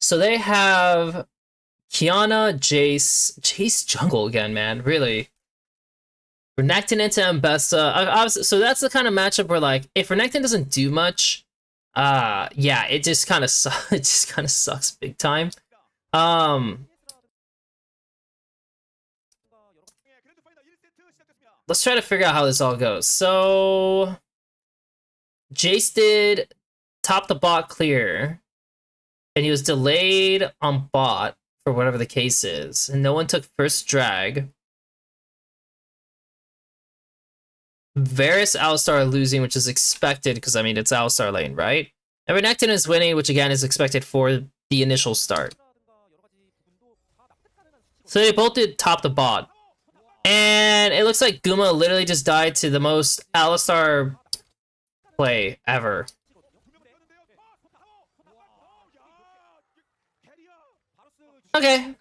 So they have Kiana, Jace jungle again, man. Really. Renekton into Mbessa. So that's the kind of matchup where, like, if Renekton doesn't do much, yeah, it just kind of it just kind of sucks big time. Let's try to figure out how this all goes. So Jace did top the bot clear, and he was delayed on bot for whatever the case is, and no one took first drag. Varus Alistar losing, which is expected because, I mean, it's Alistar lane, right? And Renekton is winning, which again is expected for the initial start. So they both did top the bot. And it looks like Guma literally just died to the most Alistar play ever. Okay,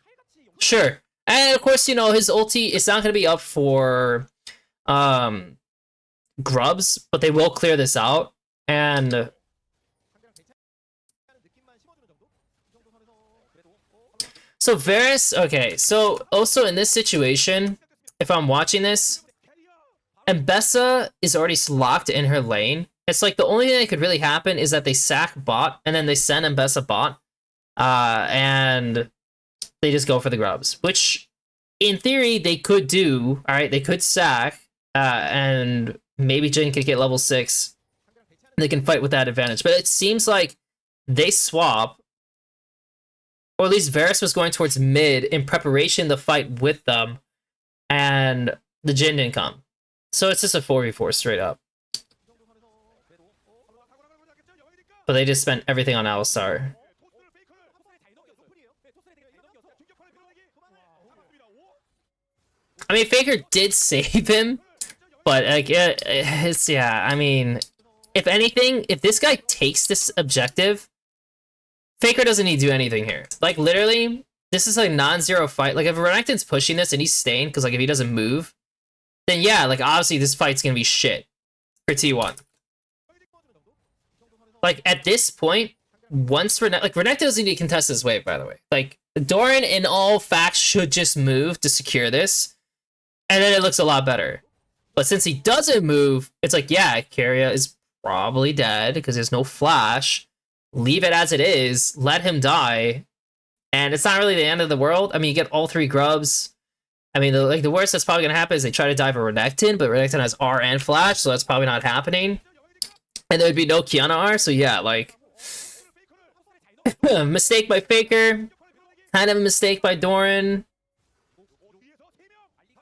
sure. And of course, you know, his ulti is not going to be up for grubs, but they will clear this out. And so Varus, okay, so also in this situation, if I'm watching this, Mbessa is already locked in her lane. It's like the only thing that could really happen is that they sack bot, and then they send Mbessa bot, and they just go for the grubs, which in theory they could do. All right, they could sack, and maybe Jin could get level 6. They can fight with that advantage, but it seems like they swap, or at least Varus was going towards mid in preparation to fight with them, and the Jin didn't come. So it's just a 4v4 straight up. But they just spent everything on Alistar. I mean, Faker did save him, but like, it's, yeah, I mean, if anything, if this guy takes this objective, Faker doesn't need to do anything here. Like, literally, this is a non-zero fight. Like, if Renekton's pushing this and he's staying, because, like, if he doesn't move, then yeah, like, obviously this fight's gonna be shit for T1. Like, at this point, once Renekton doesn't need to contest this wave, by the way. Like, Doran in all facts should just move to secure this, and then it looks a lot better. But since he doesn't move, it's like, yeah, Keria is probably dead because there's no flash. Leave it as it is, let him die, and it's not really the end of the world. I mean, you get all 3 grubs. I mean, the worst that's probably gonna happen is they try to dive a Renekton, but Renekton has R and flash, so that's probably not happening. And there would be no Kiana R, so yeah, like, mistake by Faker, kind of a mistake by Doran.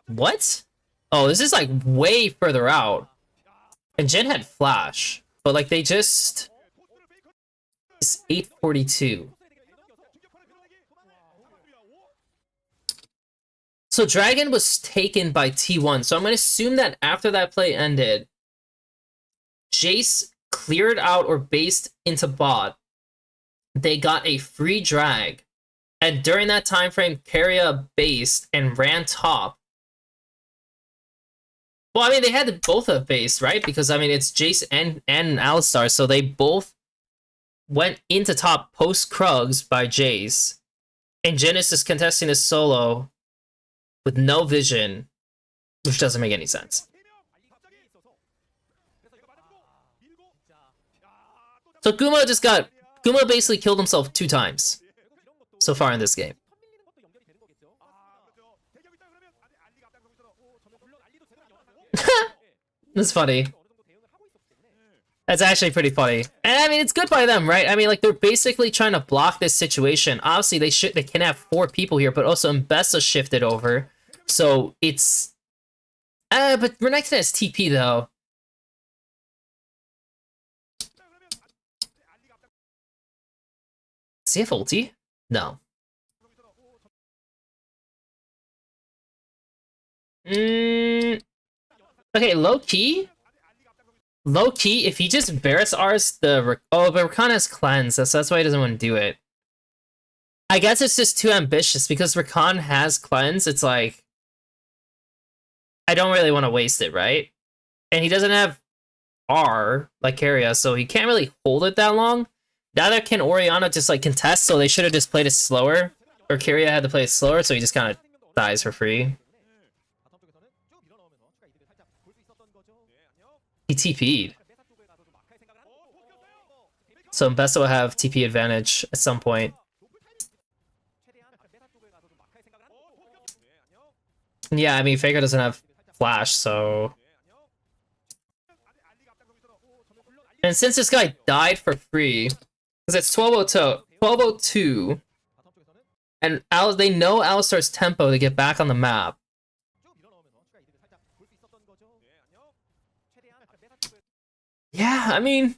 What? Oh, this is like way further out. And Jin had flash, but like they just... It's 842. So Dragon was taken by T1, so I'm going to assume that after that play ended, Jace cleared out or based into bot. They got a free drag, and during that time frame, Keria based and ran top. Well, I mean, they had to both have based, right? Because, I mean, it's Jace and Alistar, so they both went into top post Krugs by Jace, and Janice is contesting this solo with no vision, which doesn't make any sense. So Guma basically killed himself 2 times so far in this game. That's funny. That's actually pretty funny. And I mean, it's good by them, right? I mean, like, they're basically trying to block this situation. Obviously, they can have 4 people here, but also Mbessa shifted over. So it's... but Renekton has TP, though. Does he have ulti? No. Okay, low-key, if he just Varus R's the... Oh, but Rakan has cleanse, so that's why he doesn't want to do it. I guess it's just too ambitious, because Rakan has cleanse, it's like... I don't really want to waste it, right? And he doesn't have R, like Keria, so he can't really hold it that long. neither can Oriana just like contest, so they should have just played it slower. Or Kyria had to play it slower, so he just kind of dies for free. He TP'd. So Mbessa will have TP advantage at some point. Yeah, I mean, Faker doesn't have flash, so... And since this guy died for free, because it's 1202, and they know Alistar's tempo to get back on the map. Yeah, I mean,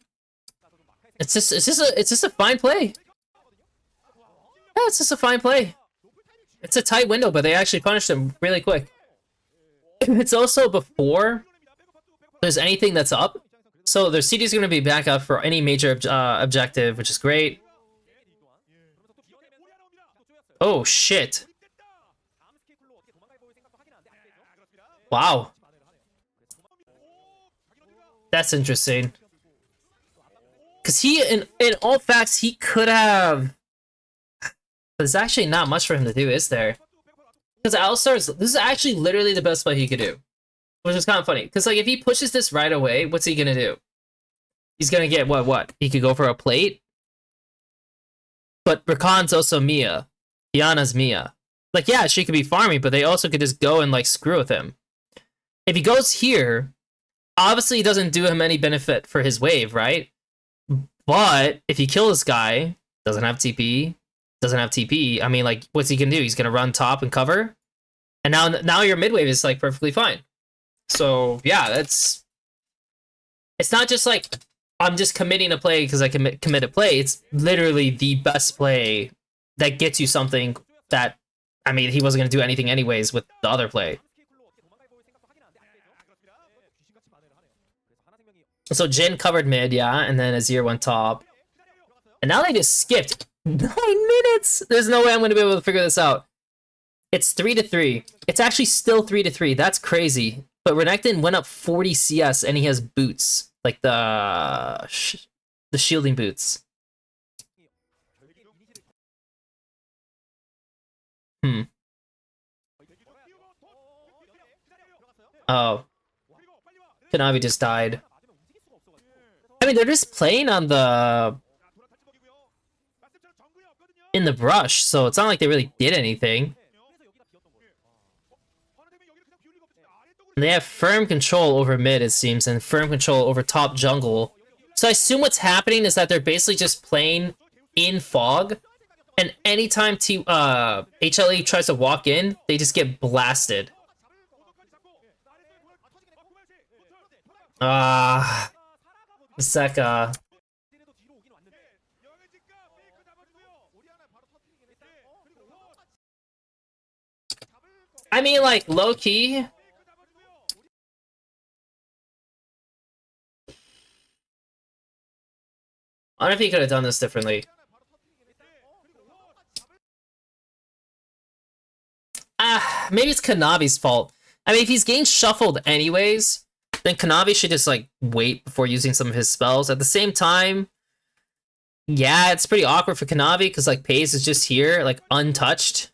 it's just a fine play. Yeah, it's just a fine play. It's a tight window, but they actually punished him really quick. It's also before there's anything that's up. So their CD is going to be back up for any major objective, which is great. Oh, shit. Wow. That's interesting. Because he, in all facts, he could have... There's actually not much for him to do, is there? Because Alistar's... This is actually literally the best play he could do. Which is kind of funny. Because, like, if he pushes this right away, what's he gonna do? He's gonna get what? He could go for a plate? But Rakan's also Mia. Diana's Mia. Like, yeah, she could be farming, but they also could just go and, like, screw with him. If he goes here, obviously it doesn't do him any benefit for his wave, right? But if you kill this guy, doesn't have TP, I mean, like, what's he gonna do? He's gonna run top and cover? And now your mid wave is, like, perfectly fine. So, yeah, that's... It's not just, like, I'm just committing a play because I commit a play. It's literally the best play that gets you something that... I mean, he wasn't going to do anything anyways with the other play. So Jhin covered mid, yeah, and then Azir went top. And now they just skipped 9 minutes! There's no way I'm going to be able to figure this out. It's 3-3. It's actually still 3-3. That's crazy. But Renekton went up 40 CS and he has boots. Like the shielding boots. Oh. Kanavi just died. I mean, they're just playing on the... in the brush, so it's not like they really did anything. And they have firm control over mid, it seems, and firm control over top jungle. So I assume what's happening is that they're basically just playing in fog, and anytime HLE tries to walk in, they just get blasted. Zeka. I mean, like, low-key... I wonder if he could have done this differently. Maybe it's Kanavi's fault. I mean, if he's getting shuffled anyways, then Kanavi should just, like, wait before using some of his spells. At the same time, yeah, it's pretty awkward for Kanavi, because, like, Paze is just here, like, untouched.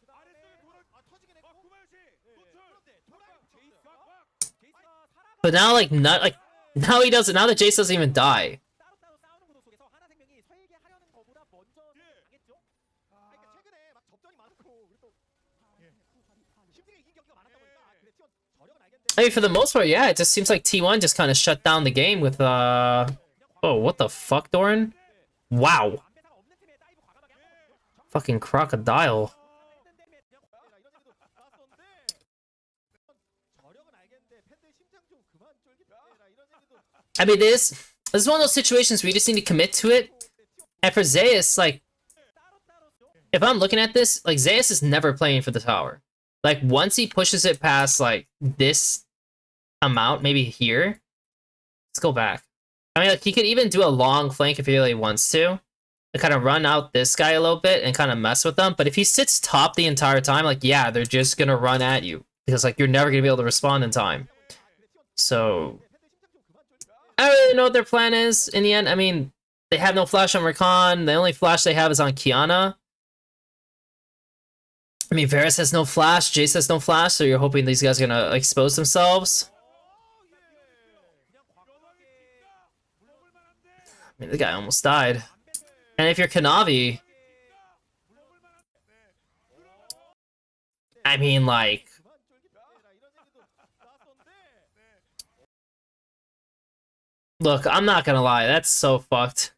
But now, like, now he doesn't, now that Jace doesn't even die. I mean, for the most part, yeah, it just seems like T1 just kind of shut down the game with, Oh, what the fuck, Doran? Wow. Fucking crocodile. I mean, this is one of those situations where you just need to commit to it. And for Zeus, like, if I'm looking at this, like, Zeus is never playing for the tower. Like, once he pushes it past, like, this amount, maybe here, let's go back. I mean, like, he could even do a long flank if he really wants to kind of run out this guy a little bit and kind of mess with them. But if he sits top the entire time, like, yeah, they're just gonna run at you because, like, you're never gonna be able to respond in time. So I don't really know what their plan is in the end. I mean, They have no flash on Rakan. The only flash they have is on Kiana. I mean, Varus has no flash. Jace has no flash, so you're hoping these guys are gonna expose themselves. I mean, the guy almost died. And if you're Kanavi, I mean, like, look, I'm not gonna lie, that's so fucked.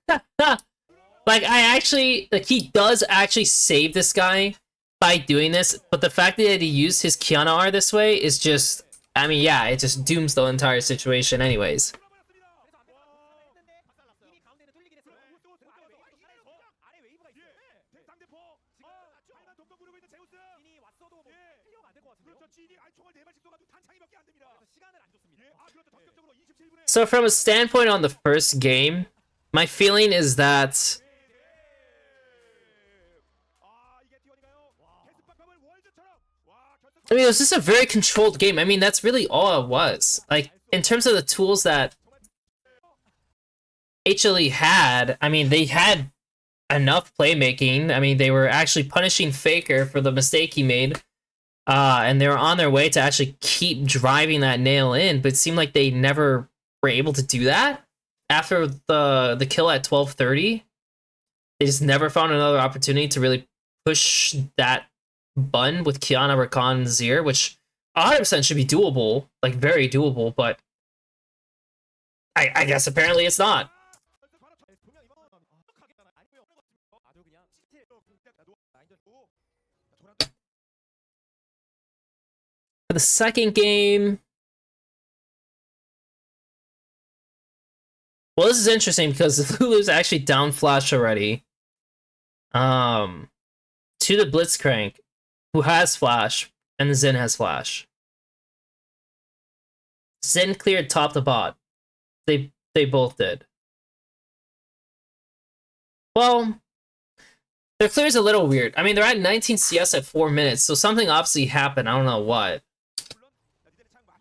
Like, he does actually save this guy by doing this, but the fact that he used his Kiana R this way is just, I mean, yeah, it just dooms the entire situation anyways. So from a standpoint on the first game, my feeling is that I mean, it was just a very controlled game. I mean, that's really all it was. Like, in terms of the tools that HLE had, I mean, they had enough playmaking. I mean, they were actually punishing Faker for the mistake he made. And they were on their way to actually keep driving that nail in, but it seemed like they never were able to do that. After the kill at 12:30, they just never found another opportunity to really push that button with Kiana, Rakan, Zir, which 100% should be doable, like very doable, but I guess apparently it's not. For the second game, well, this is interesting because Lulu's actually down flash already. To the Blitzcrank, who has flash, and Xin has flash. Xin cleared top to bot. They both did. Well, their clear is a little weird. I mean, they're at 19 CS at 4 minutes, so something obviously happened. I don't know what.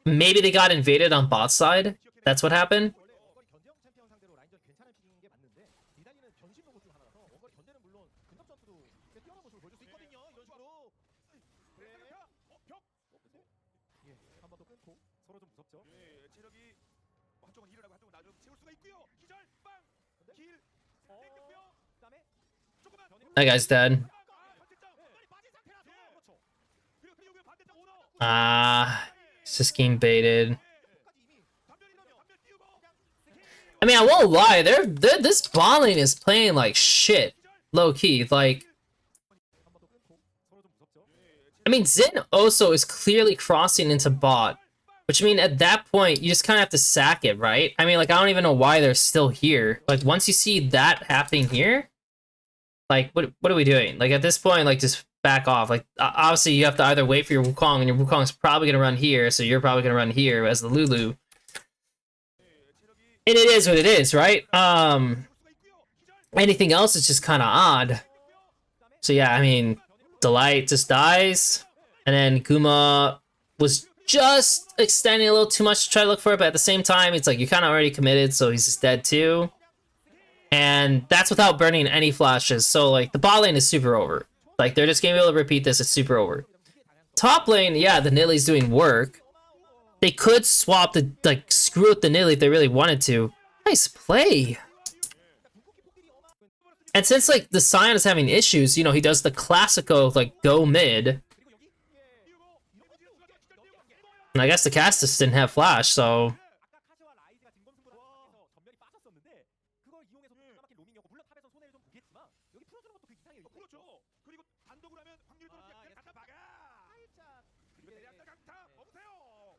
Maybe they got invaded on bot side. That's what happened. That guy's dead. It's just game baited. I mean, I won't lie. This bot lane is playing like shit, low key. Like, I mean, Xin also is clearly crossing into bot, which I mean, at that point, you just kind of have to sack it, right? I mean, like, I don't even know why they're still here. Like, once you see that happening here, like, what are we doing? Like, at this point, like, just back off. Like, obviously, you have to either wait for your Wukong, and your Wukong's probably gonna run here, so you're probably gonna run here as the Lulu. And it is what it is, right? Anything else is just kind of odd. So yeah, I mean, Delight just dies, and then Guma was just extending a little too much to try to look for it, but at the same time, it's like you're kind of already committed, so he's just dead too. And that's without burning any flashes. So like the bot lane is super over. Like they're just gonna be able to repeat this. It's super over. Top lane, yeah, the Nilly's doing work. They could swap the like screw with the Nilly if they really wanted to. Nice play. And since like the Sion is having issues, you know, he does the classico like go mid. And I guess the Castus didn't have flash, so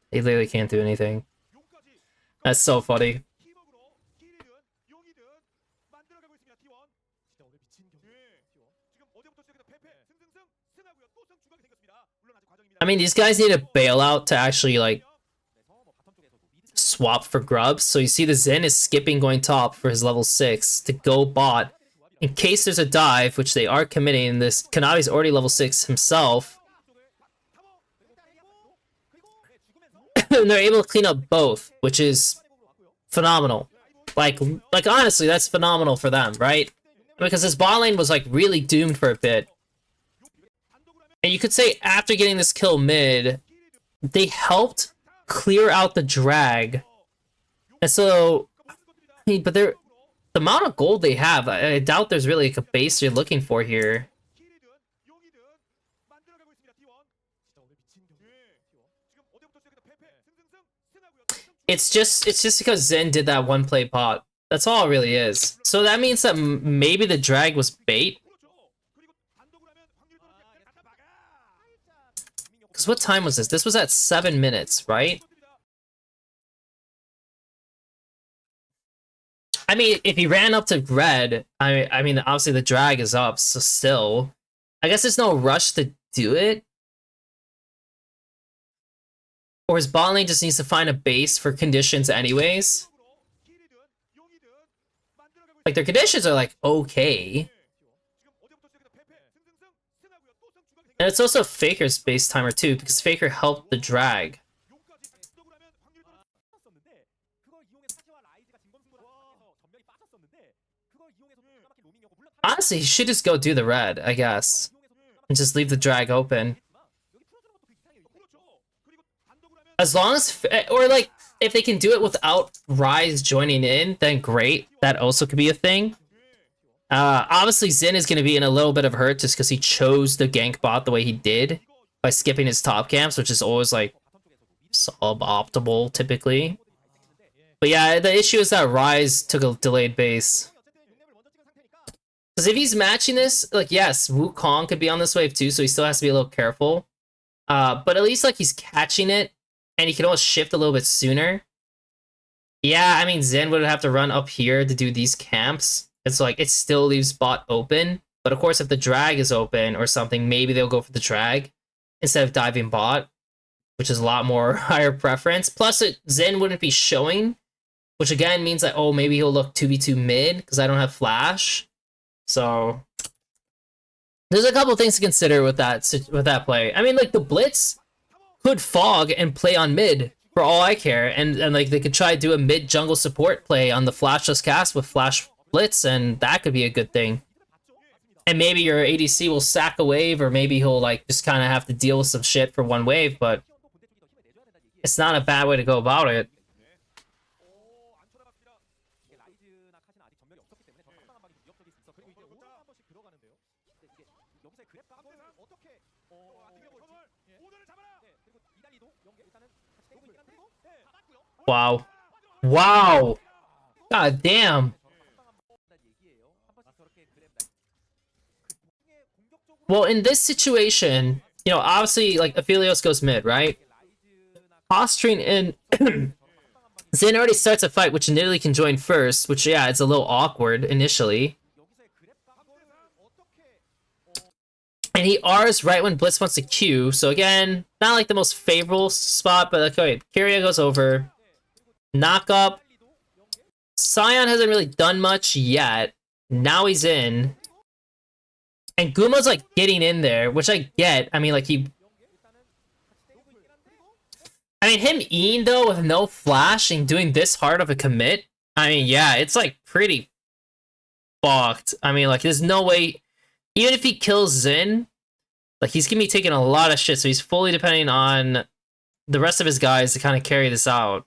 he literally can't do anything. That's so funny. I mean, these guys need a bailout to actually, like, swap for grubs. So you see the Zen is skipping going top for his level 6 to go bot. In case there's a dive, which they are committing, this Kanavi's already level 6 himself. And they're able to clean up both, which is phenomenal. Like honestly, that's phenomenal for them, right? Because his bot lane was like really doomed for a bit. And you could say after getting this kill mid, they helped clear out the drag. And so, I mean, but the amount of gold they have, I doubt there's really like a base you're looking for here. It's just because Zen did that one play pot. That's all it really is. So that means that maybe the drag was bait. Because what time was this? This was at 7 minutes, right? I mean, if he ran up to red, I mean, obviously the drag is up, so still. I guess there's no rush to do it. Or his bot lane just needs to find a base for conditions anyways. Like, their conditions are, like, okay. And it's also Faker's base timer, too, because Faker helped the drag. Honestly, he should just go do the red, I guess. And just leave the drag open. As long as... Or, like, if they can do it without Ryze joining in, then great. That also could be a thing. Obviously, Xin is going to be in a little bit of hurt just because he chose the gank bot the way he did by skipping his top camps, which is always, like, suboptimal, typically. But yeah, the issue is that Ryze took a delayed base. Because if he's matching this, like, yes, Wukong could be on this wave too, so he still has to be a little careful. But at least, like, he's catching it, and he can always shift a little bit sooner. Yeah, I mean, Zen would have to run up here to do these camps. It's like, it still leaves bot open. But of course, if the drag is open or something, maybe they'll go for the drag instead of diving bot, which is a lot more higher preference. Plus, Zen wouldn't be showing, which again means that, oh, maybe he'll look 2v2 mid because I don't have flash. So there's a couple things to consider with that play. I mean, like, the Blitz could fog and play on mid for all I care, and like they could try to do a mid jungle support play on the flashless cast with flash Blitz, and that could be a good thing. And maybe your ADC will sack a wave, or maybe he'll like just kind of have to deal with some shit for one wave, but it's not a bad way to go about it. Wow. Wow. God damn. Well, in this situation, you know, obviously, like, Aphelios goes mid, right? Austrian and Zen already starts a fight, which Nidalee can join first, which, yeah, it's a little awkward initially. And he R's right when Blitz wants to Q, so again, not like the most favorable spot, but okay, Kyria goes over. Knock up. Sion hasn't really done much yet. Now he's in. And Guma's like getting in there, which I get. I mean, like him E'ing though with no flash and doing this hard of a commit. I mean, yeah, it's like pretty fucked. I mean, like there's no way, even if he kills Xin, like he's gonna be taking a lot of shit, so he's fully depending on the rest of his guys to kind of carry this out.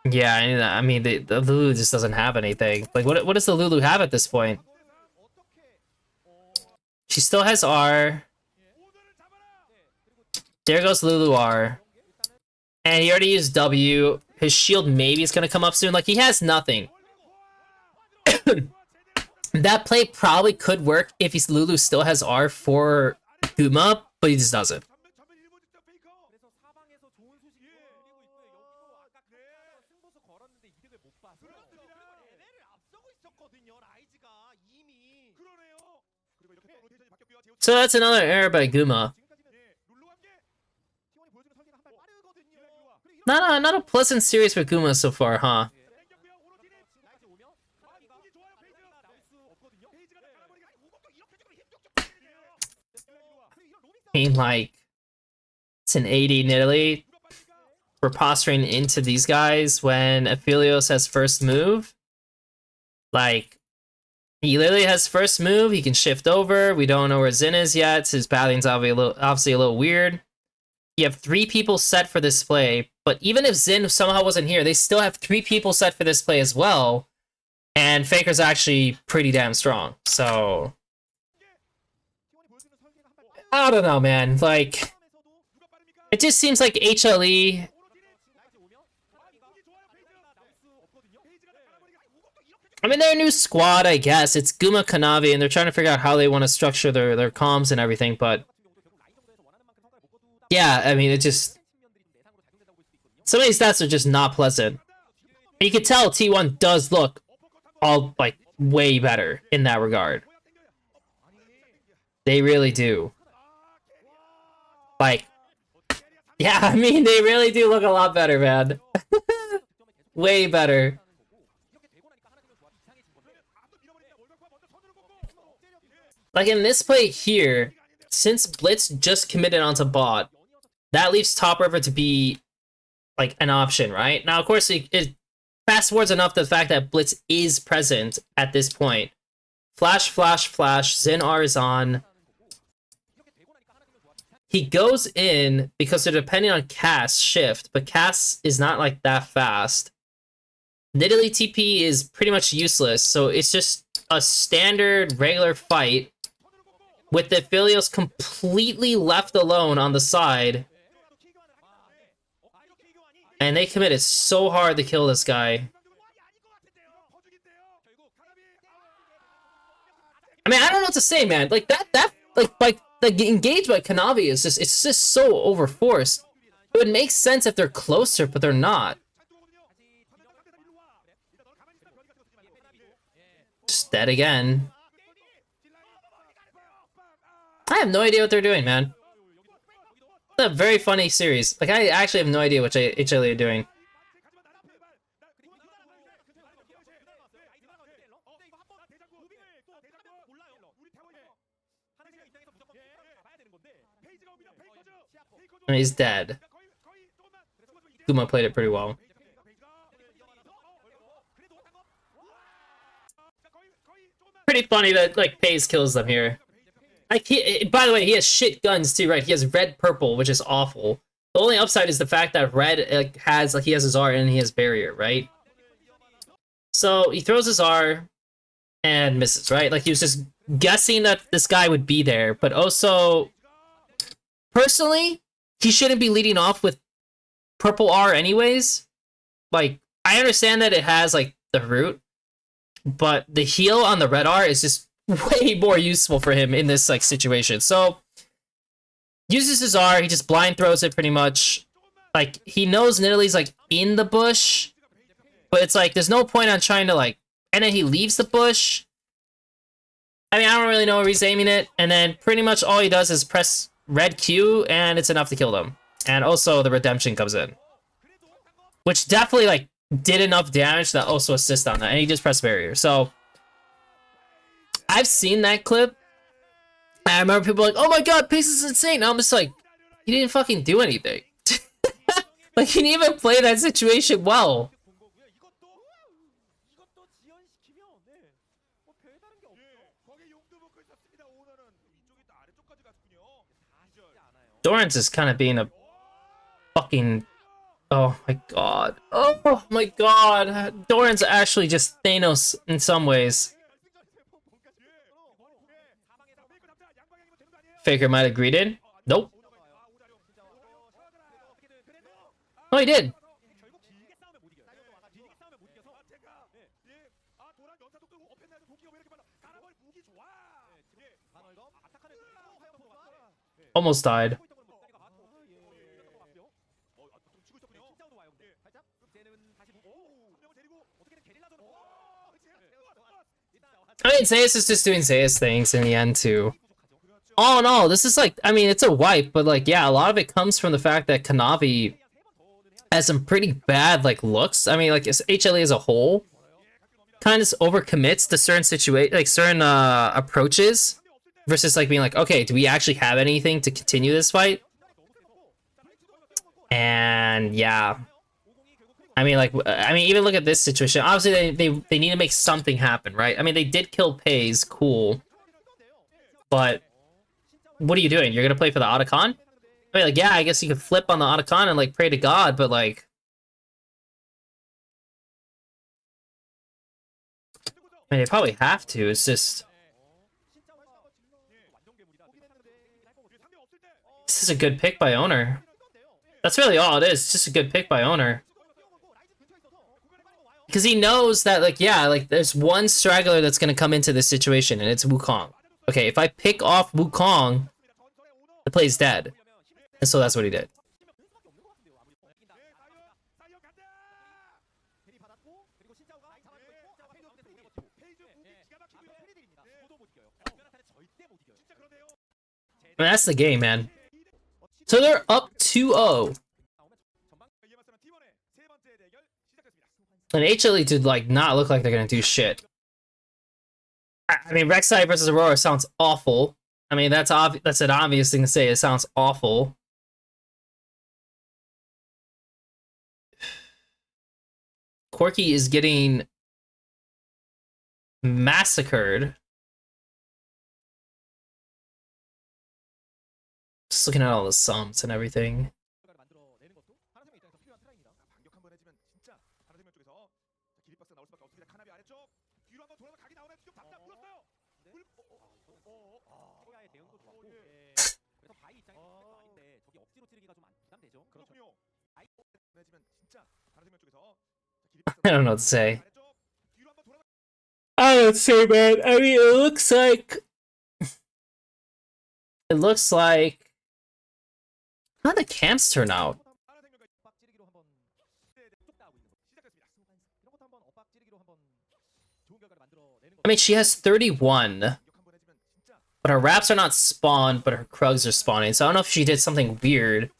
Yeah, I mean, the Lulu just doesn't have anything. Like, what does the Lulu have at this point? She still has R. There goes Lulu R. And he already used W. His shield maybe is going to come up soon. Like, he has nothing. That play probably could work if his Lulu still has R for Guma, but he just doesn't. So that's another error by Guma. Not a pleasant series for Guma so far, huh? I mean, like, it's an 80 Nidalee. we're posturing into these guys when Aphelios has first move. Like, he literally has first move, he can shift over. We don't know where Zin is yet. His pathing's obviously a little weird. You have 3 people set for this play, but even if Zin somehow wasn't here, they still have 3 people set for this play as well. And Faker's actually pretty damn strong, so... I don't know, man. Like, it just seems like HLE... I mean, they're a new squad, I guess. It's Guma Kanavi, and they're trying to figure out how they want to structure their comms and everything, but... yeah, I mean, it just... some of these stats are just not pleasant. And you can tell T1 does look all, like, way better in that regard. They really do. Like, yeah, I mean, they really do look a lot better, man. Way better. Like, in this play here, since Blitz just committed onto bot, that leaves top river to be, like, an option, right? Now, of course, it fast forwards enough to the fact that Blitz is present at this point. Flash, flash, flash. Zin R is on. He goes in because they're depending on Cass shift, but Cass is not, like, that fast. Nidalee TP is pretty much useless, so it's just a standard, regular fight with the Aphelios completely left alone on the side. And they committed so hard to kill this guy. I mean, I don't know what to say, man. Like, the engage by Kanavi is just, it's just so overforced. It would make sense if they're closer, but they're not. Just dead again. I have no idea what they're doing, man. It's a very funny series. Like, I actually have no idea what HLE are doing. I mean, he's dead. Guma played it pretty well. Pretty funny that, like, Paze kills them here. Like, by the way, he has shit guns too, right? He has red purple, which is awful. The only upside is the fact that red he has his R and he has barrier, right? So he throws his R and misses, right? Like, he was just guessing that this guy would be there, but also, personally, he shouldn't be leading off with purple R anyways. Like, I understand that it has, like, the root, but the heal on the red R is just way more useful for him in this, like, situation. So, uses his R, he just blind throws it pretty much. Like, he knows Nidalee's, like, in the bush, but it's like, there's no point on trying to, like, and then he leaves the bush. I mean, I don't really know where he's aiming it, and then pretty much all he does is press red Q, and it's enough to kill them. And also, the redemption comes in. Which definitely, like, did enough damage that also assist on that, and he just pressed barrier. So, I've seen that clip. I remember people like, oh my god, Pace is insane. And I'm just like, he didn't fucking do anything. Like, he didn't even play that situation well. Dorrance is kind of being a fucking... oh my god. Oh my god. Dorrance actually just Thanos in some ways. Faker might have greeted. Nope. Oh, he did. Almost died. I mean, Zeus is just doing Zeus things in the end, too. All in all, this is like, I mean, it's a wipe, but like, yeah, a lot of it comes from the fact that Kanavi has some pretty bad, like, looks. I mean, like, HLE as a whole kind of overcommits to certain situations, like, certain approaches, versus, like, being like, okay, do we actually have anything to continue this fight? And yeah, I mean, like, even look at this situation. Obviously, they need to make something happen, right? I mean, they did kill Pays, cool, but what are you doing? You're gonna play for the Otacon? I mean, like, yeah, I guess you could flip on the Otacon and like pray to God, but like, I mean, they probably have to. It's just this is a good pick by owner. That's really all it is. It's just a good pick by owner. Because he knows that, like, yeah, like, there's one straggler that's going to come into this situation, and it's Wukong. Okay, if I pick off Wukong, the play's dead. And so that's what he did. I mean, that's the game, man. So they're up 2-0. And HLE did, like, not look like they're gonna do shit. I mean, Rek'Sai versus Aurora sounds awful. I mean, that's an obvious thing to say. It sounds awful. Corki is getting massacred. Just looking at all the sums and everything. I don't know what to say. I don't know what to say, man. I mean, it looks like... How'd the camps turn out? I mean, she has 31. But her wraps are not spawned, but her Krugs are spawning. So I don't know if she did something weird.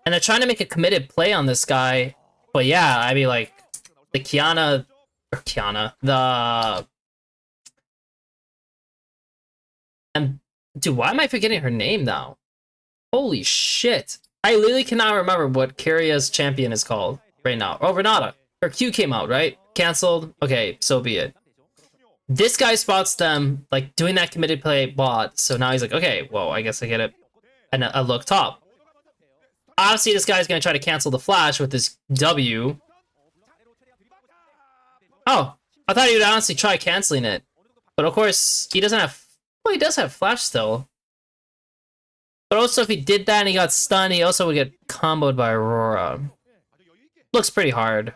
And they're trying to make a committed play on this guy. But yeah, I mean, like, the and dude, why am I forgetting her name now? Holy shit. I literally cannot remember what Kyria's champion is called right now. Oh, Renata. Her Q came out, right? Cancelled. Okay, so be it. This guy spots them, like, doing that committed play bot. So now he's like, okay, well, I guess I get it. And I look top. Obviously, this guy's gonna try to cancel the flash with this W. Oh, I thought he would honestly try canceling it. But of course, he doesn't have... Well, he does have flash still. But also, if he did that and he got stunned, he also would get comboed by Aurora. Looks pretty hard.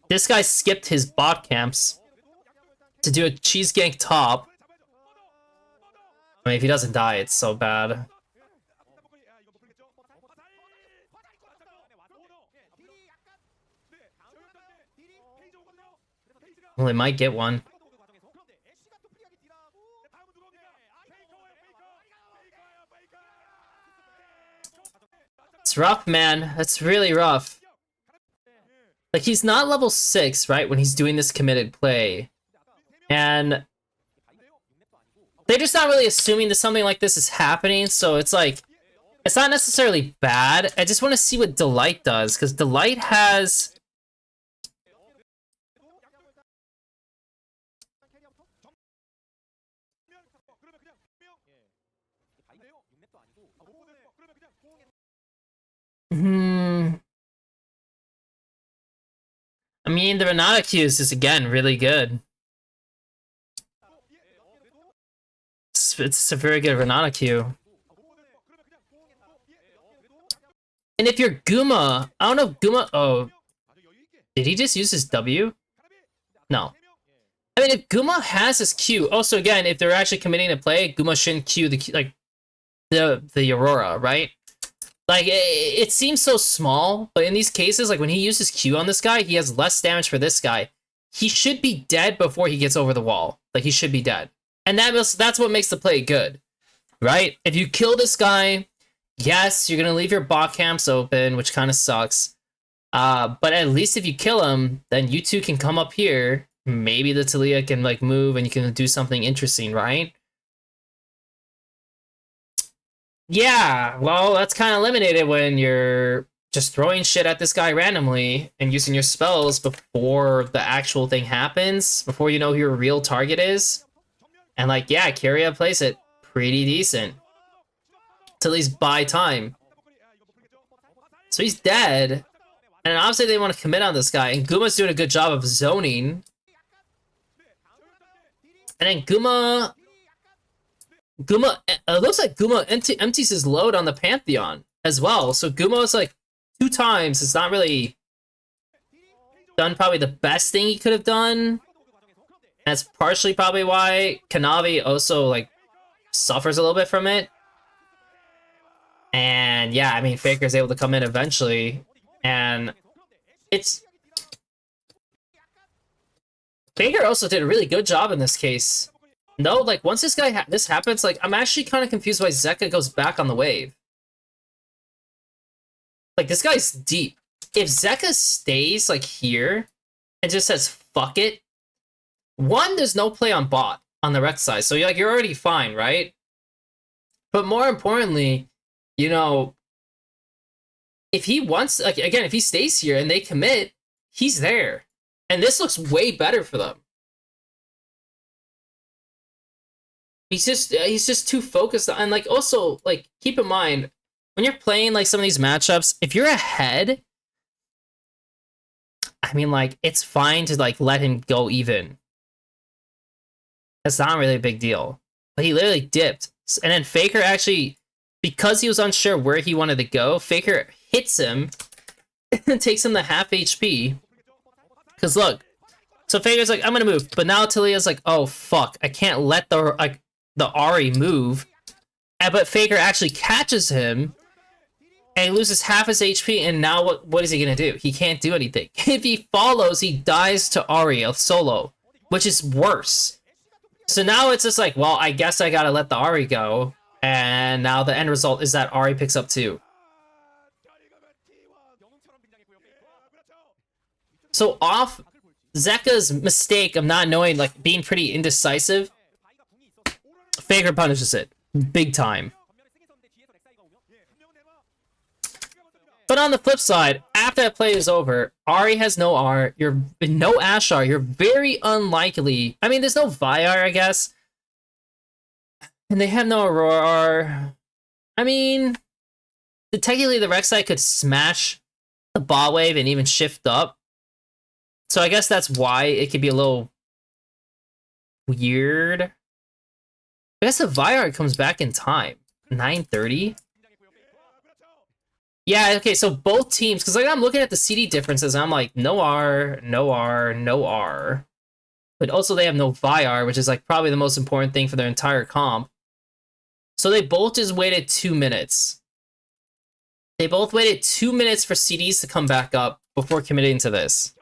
This guy skipped his bot camps to do a cheese gank top. I mean, if he doesn't die, it's so bad. Well, they might get one. It's rough, man. That's really rough. Like, he's not level 6, right, when he's doing this committed play. And they're just not really assuming that something like this is happening, so it's like, it's not necessarily bad. I just want to see what Delight does, because Delight has... I mean, the Renata Q is just, again, really good. It's a very good Renata Q. And if you're Guma, I don't know if Guma... Oh. Did he just use his W? No. I mean, if Guma has his Q... Also, again, if they're actually committing to play, Guma shouldn't Q the Aurora, right? Like, it seems so small, but in these cases, like, when he uses Q on this guy, he has less damage for this guy. He should be dead before he gets over the wall. Like, he should be dead. And that's what makes the play good, right? If you kill this guy, yes, you're going to leave your bot camps open, which kind of sucks. But at least if you kill him, then you two can come up here. Maybe the Talia can, like, move and you can do something interesting, right? Yeah, well, that's kind of limited when you're just throwing shit at this guy randomly and using your spells before the actual thing happens, before you know who your real target is. And like, yeah, Kyria plays it pretty decent. To at least buy time. So he's dead. And obviously they want to commit on this guy. And Guma's doing a good job of zoning. And then Guma, it looks like Guma empties his load on the Pantheon as well. So Guma's like 2 times. It's not really done probably the best thing he could have done. That's partially probably why Kanavi also like suffers a little bit from it. And yeah, I mean, Faker's able to come in eventually. And it's... Faker also did a really good job in this case. No, like, once this happens, like, I'm actually kind of confused why Zeka goes back on the wave. Like, this guy's deep. If Zeka stays, like, here, and just says, fuck it, one, there's no play on bot on the Rex side, so you're already fine, right? But more importantly, you know, if he wants, like, again, if he stays here and they commit, he's there. And this looks way better for them. He's just too focused on, like, also, like, keep in mind, when you're playing, like, some of these matchups, if you're ahead, I mean, like, it's fine to, like, let him go even. That's not really a big deal. But he literally dipped. And then Faker actually, because he was unsure where he wanted to go, Faker hits him and takes him to half HP. Because look, so Faker's like, I'm gonna move. But now Talia's like, oh, fuck. I can't let the Ahri move. But Faker actually catches him. And he loses half his HP, and now what is he gonna do? He can't do anything. If he follows, he dies to Ahri solo, which is worse. So now it's just like, well, I guess I gotta let the Ahri go, and now the end result is that Ahri picks up 2. So off Zeka's mistake of not knowing, like, being pretty indecisive, Faker punishes it. Big time. But on the flip side, after that play is over, Ahri has no R, you're no Ashar, you're very unlikely. I mean, there's no Vyar, I guess. And they have no Aurora. I mean, technically the Rek'Sai could smash the bot wave and even shift up. So I guess that's why it could be a little weird. I guess the Vyar comes back in time. 9:30? Yeah, okay, so both teams, because like I'm looking at the CD differences, and I'm like, no R, no R, no R. But also they have no Vyar, which is like probably the most important thing for their entire comp. So they both just waited 2 minutes. They both waited 2 minutes for CDs to come back up before committing to this.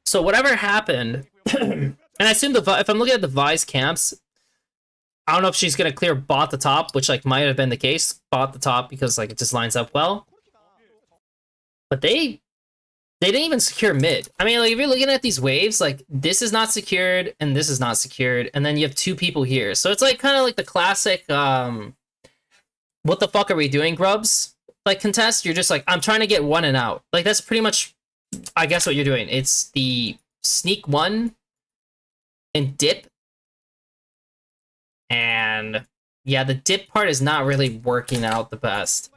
So whatever happened, and I assume if I'm looking at the Vi's camps, I don't know if she's gonna clear bot the top, which like might have been the case, bot the top because like it just lines up well. But they didn't even secure mid. I mean, like if you're looking at these waves, like this is not secured and this is not secured, and then you have 2 people here. So it's like kind of like the classic what the fuck are we doing, grubs? Like contest, you're just like, I'm trying to get 1 and out. Like that's pretty much I guess what you're doing. It's the sneak 1 and dip. And yeah, the dip part is not really working out the best.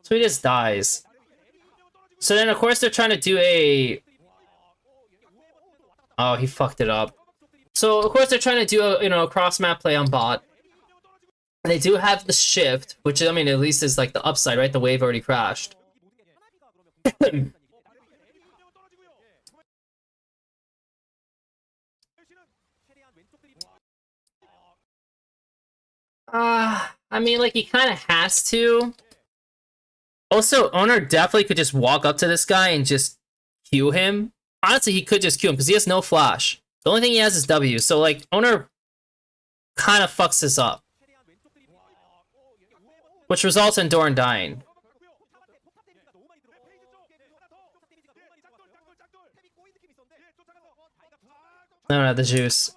So he just dies. So then, of course, they're trying to do a... Oh, he fucked it up. So, of course, they're trying to do a, a cross-map play on bot. And they do have the shift, which, I mean, at least is, like, the upside, right? The wave already crashed. I mean, like, he kind of has to. Also, Owner definitely could just walk up to this guy and just Q him. Honestly, he could just Q him because he has no flash. The only thing he has is W. So, like, Owner kind of fucks this up. Which results in Doran dying. I don't have the juice.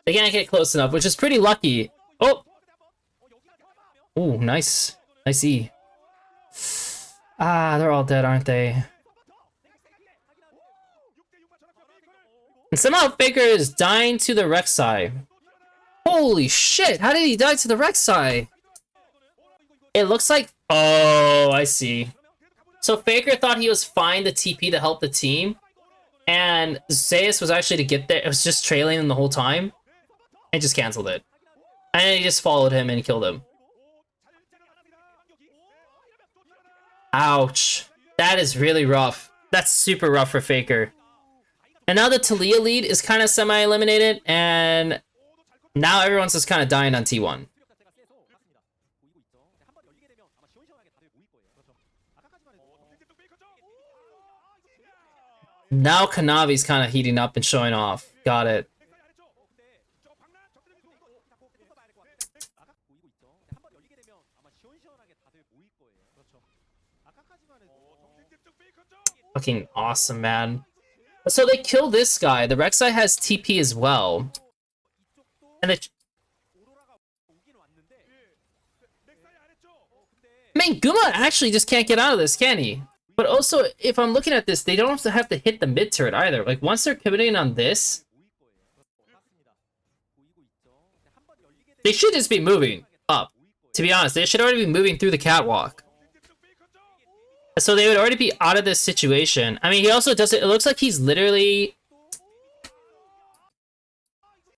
They can't get close enough, which is pretty lucky. Oh! Ooh, nice. Nice E. Ah, they're all dead, aren't they? And somehow Faker is dying to the Rek'Sai. Holy shit, how did he die to the Rek'Sai? It looks like... Oh, I see. So Faker thought he was fine to TP to help the team. And Zeus was actually to get there. It was just trailing him the whole time. And just canceled it. And he just followed him and killed him. Ouch. That is really rough. That's super rough for Faker. And now the Talia lead is kind of semi-eliminated. And now everyone's just kind of dying on T1. Now Kanavi's kind of heating up and showing off. Got it. Fucking awesome, man. So they kill this guy. The Rek'Sai has TP as well. And I mean, Guma actually just can't get out of this, can he? But also, if I'm looking at this, they don't have to hit the mid turret either. Like, once they're committing on this, they should just be moving up. To be honest, they should already be moving through the catwalk. So they would already be out of this situation. I mean, he also does it. It looks like he's literally...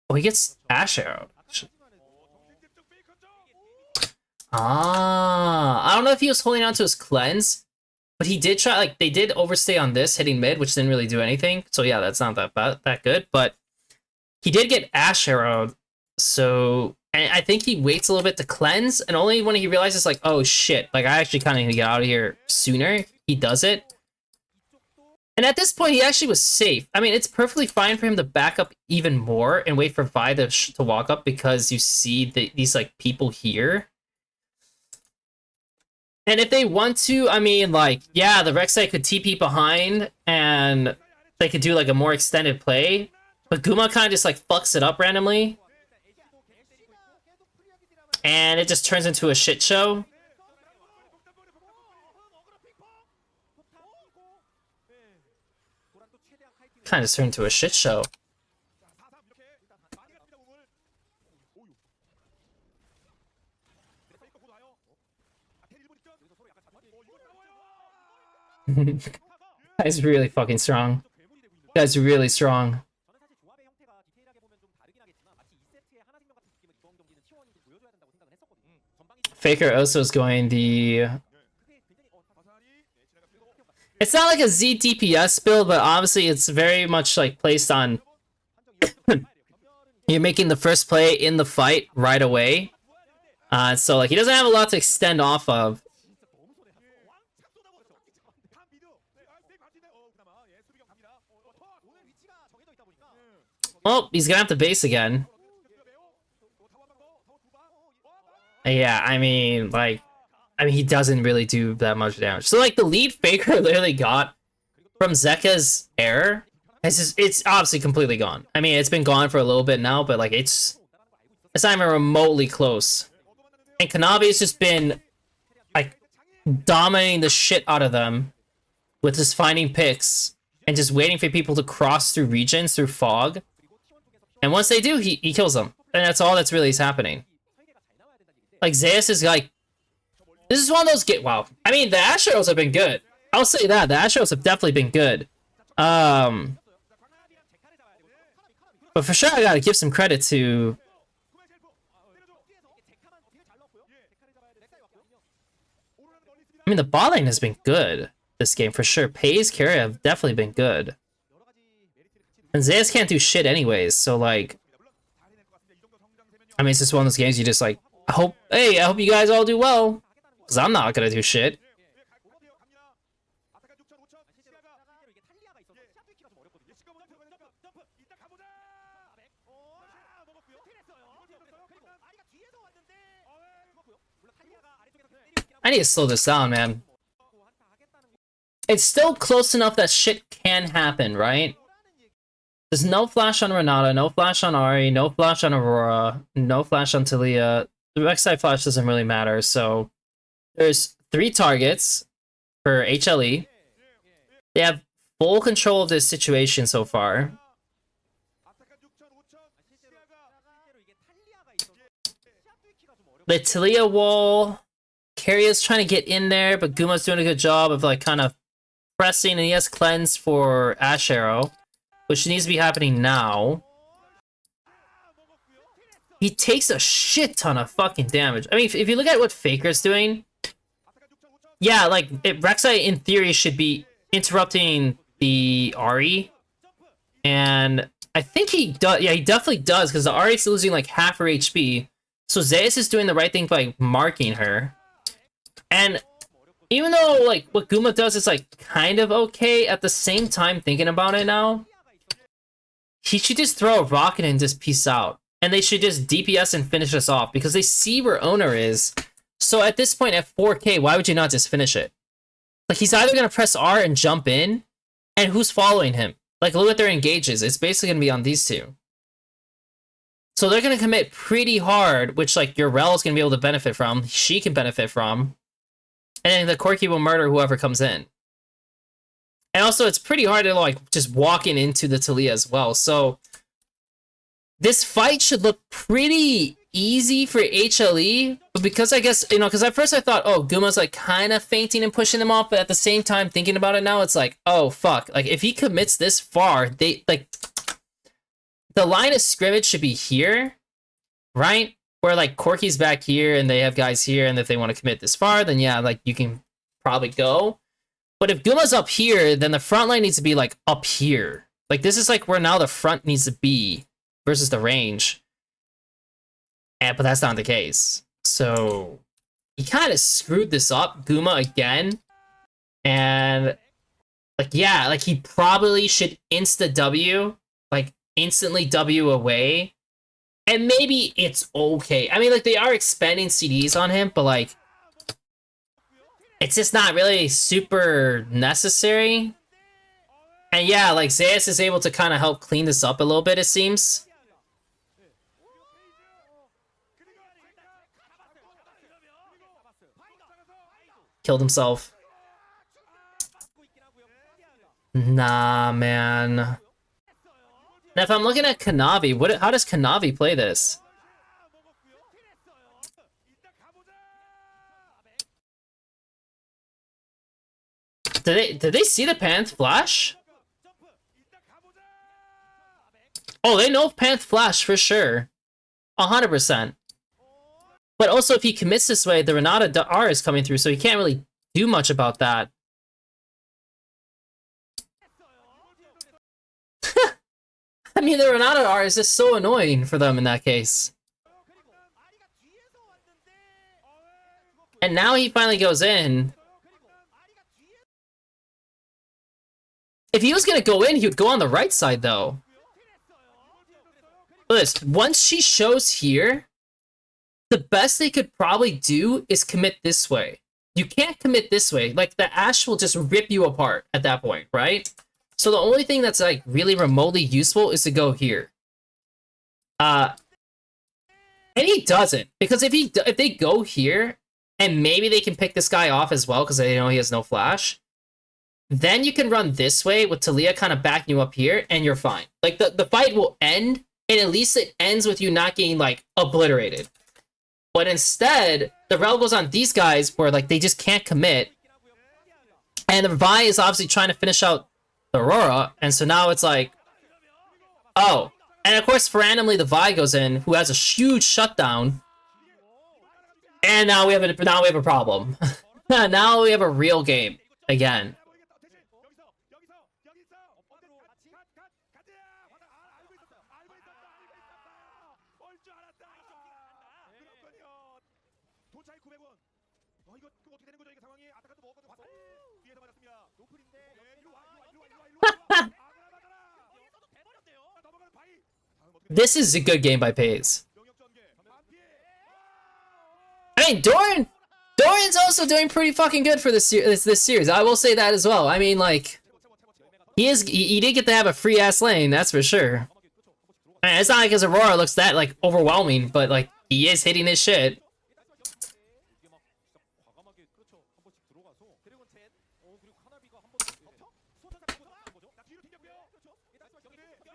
Oh, he gets Ash Arrow. Ah, I don't know if he was holding on to his cleanse, but he did try, like, they did overstay on this, hitting mid, which didn't really do anything. So yeah, that's not that good, but he did get Ash Arrowed. So, and I think he waits a little bit to cleanse, and only when he realizes, like, oh shit, like, I actually kind of need to get out of here sooner, he does it. And at this point, he actually was safe. I mean, it's perfectly fine for him to back up even more and wait for Vi to walk up, because you see these, like, people here. And if they want to, I mean, like, yeah, the Rek'Sai could TP behind, and they could do, like, a more extended play. But Guma kind of just, like, fucks it up randomly. And it just turns into a shit show. Kind of turned into a shit show. Guy's really fucking strong. Guy's really strong. Faker also is going the... It's not like a Z DPS build, but obviously it's very much like placed on... You're making the first play in the fight right away. So like he doesn't have a lot to extend off of. Oh, he's gonna have to base again. Yeah, I mean, he doesn't really do that much damage. So, like, the lead Faker literally got from Zeka's error, it's obviously completely gone. I mean, it's been gone for a little bit now, but, like, it's not even remotely close. And Kanavi has just been, like, dominating the shit out of them with just finding picks and just waiting for people to cross through regions, through fog. And once they do, he kills them. And that's all that's really happening. Like, Zeus is like... This is one of those wow. I mean, the Ash Arrows have been good. I'll say that. The Ash Arrows have definitely been good. But for sure, I gotta give some credit to... I mean, the bot lane has been good this game, for sure. Pei's carry have definitely been good. And Zeus can't do shit anyways, so, like... I mean, it's just one of those games you just, like... I hope you guys all do well. Because I'm not gonna do shit. I need to slow this down, man. It's still close enough that shit can happen, right? There's no flash on Renata, no flash on Ari, no flash on Aurora, no flash on Talia. The Rek'Sai flash doesn't really matter, so there's 3 targets for HLE. They have full control of this situation so far. The Talia wall, Carrier's trying to get in there, but Guma's doing a good job of like kind of pressing, and he has cleanse for Ash Arrow, which needs to be happening now. He takes a shit ton of fucking damage. I mean, if you look at what Faker's doing, yeah, like Rek'Sai in theory should be interrupting the Ahri, and I think he does. Yeah, he definitely does, because the Ahri's losing like half her HP. So Zeus is doing the right thing by marking her. And even though like what Guma does is like kind of okay, at the same time thinking about it now, he should just throw a rocket and just peace out. And they should just DPS and finish us off, because they see where Owner is. So at this point at 4k, why would you not just finish it? Like, he's either going to press R and jump in, and who's following him? Like, look at their engages. It's basically going to be on these two. So they're going to commit pretty hard, which, like, your Rel is going to be able to benefit from. She can benefit from. And then the Corki will murder whoever comes in. And also, it's pretty hard to, like, just walk into the Talia as well. So this fight should look pretty easy for HLE, but because I guess, you know, because at first I thought, oh, Guma's like kind of fainting and pushing him off, but at the same time thinking about it now, it's like, oh fuck, like if he commits this far, they like the line of scrimmage should be here, right? Where like Corky's back here and they have guys here, and if they want to commit this far, then yeah, like you can probably go. But if Guma's up here, then the front line needs to be like up here. Like this is like where now the front needs to be versus the range. But that's not the case. So he kind of screwed this up, Guma, again. And like, yeah, like he probably should insta W, like instantly W away. And maybe it's okay. I mean, like they are expending CDs on him, but like it's just not really super necessary. And yeah, like Zeus is able to kind of help clean this up a little bit, it seems. Killed himself. Nah, man. Now, if I'm looking at Kanavi, how does Kanavi play this? Did they see the Panth flash? Oh, they know Panth flash for sure. 100%. But also, if he commits this way, the Renata R is coming through, so he can't really do much about that. I mean, the Renata R is just so annoying for them in that case. And now he finally goes in. If he was going to go in, he would go on the right side, though. Listen, once she shows here, the best they could probably do is commit this way. You can't commit this way. Like, the Ashe will just rip you apart at that point, right? So the only thing that's, like, really remotely useful is to go here. And he doesn't. Because if they go here, and maybe they can pick this guy off as well, because they know he has no flash, then you can run this way with Talia kind of backing you up here, and you're fine. Like, the fight will end, and at least it ends with you not getting, like, obliterated. But instead, the Rel goes on these guys where, like, they just can't commit. And the Vi is obviously trying to finish out the Aurora. And so now it's like, oh. And of course, randomly, the Vi goes in, who has a huge shutdown. And now we have a problem. Now we have a real game again. This is a good game by Pays. I mean, Dorian's also doing pretty fucking good for this series. I will say that as well. I mean, like, He did get to have a free ass lane, that's for sure. I mean, it's not like his Aurora looks that like overwhelming, but like he is hitting his shit.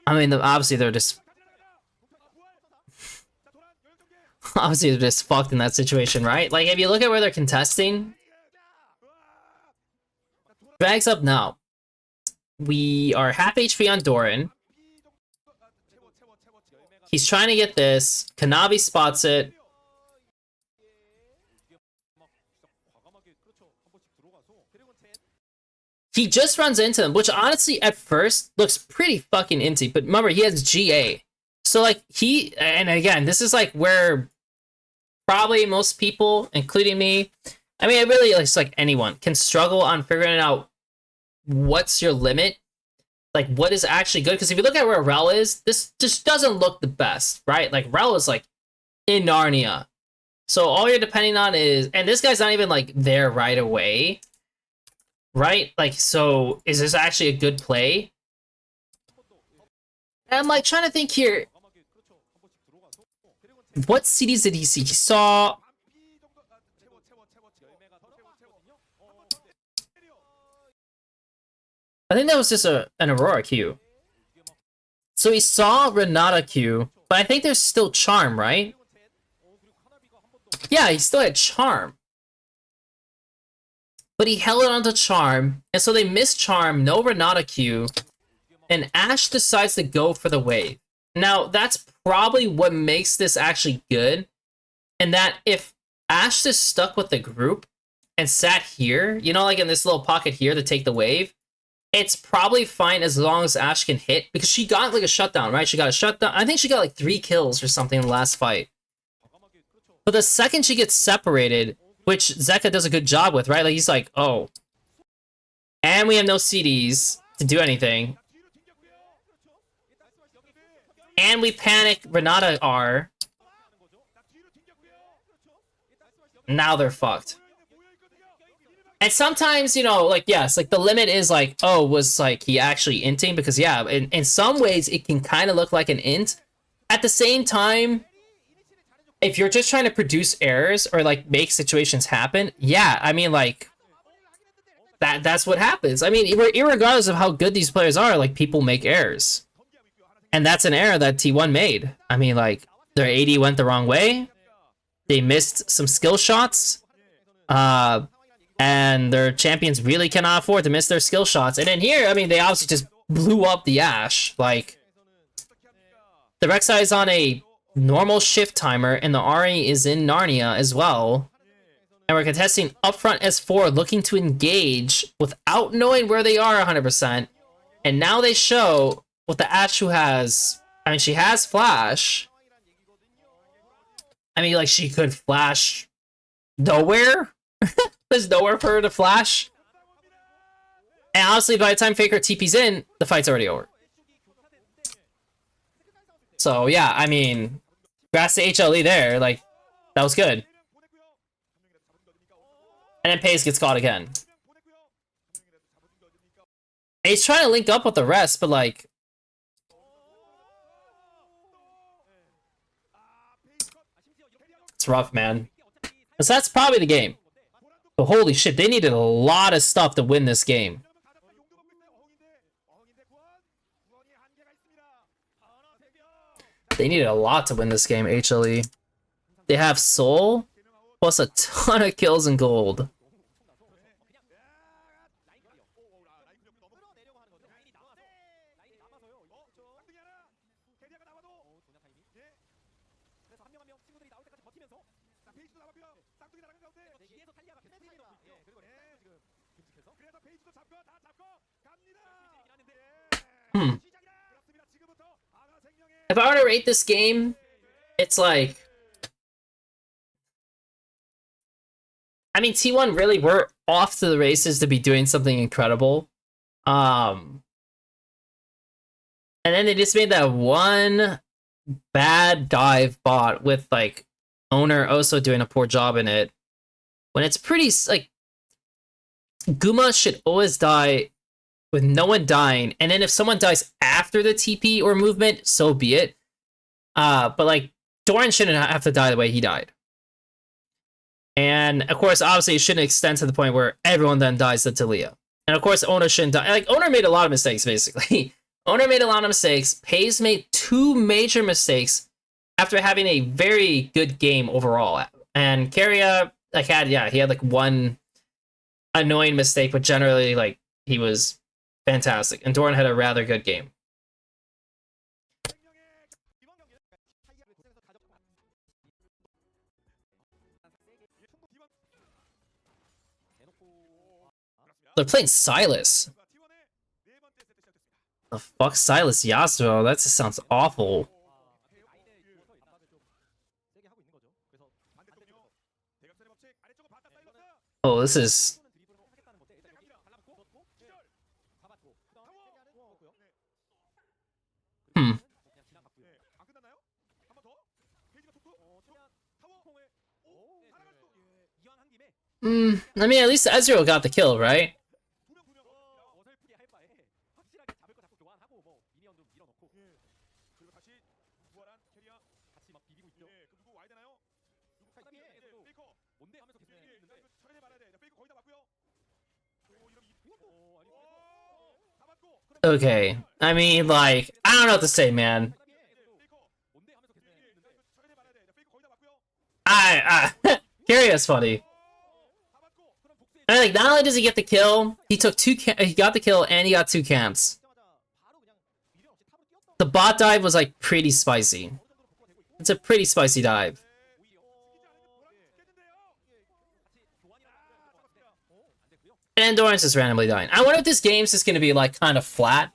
I mean, obviously they're just obviously they're just fucked in that situation, right? Like if you look at where they're contesting, drags up now. We are half HP on Doran. He's trying to get this. Kanavi spots it. He just runs into him, which honestly at first looks pretty fucking empty. But remember, he has GA. So like and again, this is like where probably most people, including me, I mean, it really looks like anyone can struggle on figuring out what's your limit. Like what is actually good, because if you look at where Rel is, this just doesn't look the best, right? Like Rel is like in Narnia, so all you're depending on is, and this guy's not even like there right away, right? Like, so is this actually a good play? And I'm like trying to think here, what CDs did he see? He saw I think that was just an Aurora Q. So he saw Renata Q, but I think there's still Charm, right? Yeah, he still had Charm. But he held on to Charm, and so they missed Charm, no Renata Q, and Ashe decides to go for the wave. Now, that's probably what makes this actually good, and that if Ashe just stuck with the group and sat here, you know, like in this little pocket here to take the wave, it's probably fine as long as Ashe can hit, because she got like a shutdown, right? She got a shutdown. I think she got like 3 kills or something in the last fight. But the second she gets separated, which Zeka does a good job with, right? Like he's like, oh. And we have no CDs to do anything. And we panic Renata R. Now they're fucked. And sometimes, you know, like, yes, like the limit is like, oh, was like he actually inting? Because yeah, in some ways it can kind of look like an int. At the same time, if you're just trying to produce errors or like make situations happen, yeah, I mean like that's what happens. I mean, irregardless of how good these players are, like people make errors. And that's an error that T1 made. I mean, like their AD went the wrong way. They missed some skill shots. And their champions really cannot afford to miss their skill shots. And then here, I mean, they obviously just blew up the Ashe. Like, the Rek'Sai is on a normal shift timer, and the Ahri is in Narnia as well. And we're contesting upfront S4, looking to engage without knowing where they are 100%. And now they show with the Ashe who has... I mean, she has Flash. I mean, like, she could flash nowhere. There's nowhere for her to flash. And honestly, by the time Faker TP's in, the fight's already over. So, yeah, I mean, congrats to HLE there. Like, that was good. And then Pace gets caught again. And he's trying to link up with the rest, but, like... It's rough, man. Because that's probably the game. But holy shit, they needed a lot of stuff to win this game. They needed a lot to win this game, HLE. They have Soul, plus a ton of kills and gold. If I were to rate this game, it's like... I mean, T1 really were off to the races to be doing something incredible. And then they just made that one bad dive bot with, like, Owner also doing a poor job in it. When it's pretty, like... Guma should always die with no one dying, and then if someone dies after the TP or movement, so be it. But like Doran shouldn't have to die the way he died. And of course, obviously, it shouldn't extend to the point where everyone then dies to Talia. And of course, Owner shouldn't die. Like, Owner made a lot of mistakes, basically. Owner made a lot of mistakes. Pays made 2 major mistakes after having a very good game overall. And Keria, like, he had like 1 annoying mistake, but generally, like, he was fantastic. And Doran had a rather good game. They're playing Silas. The fuck, Silas Yasuo? That just sounds awful. Oh, this is... I mean, at least Ezreal got the kill, right? Okay, I mean, like, I don't know what to say, man. Keria is funny. I mean, like, not only does he get the kill, he got the kill and he got 2 camps. The bot dive was like pretty spicy. It's a pretty spicy dive. And Doran's just randomly dying. I wonder if this game's just gonna be like kind of flat.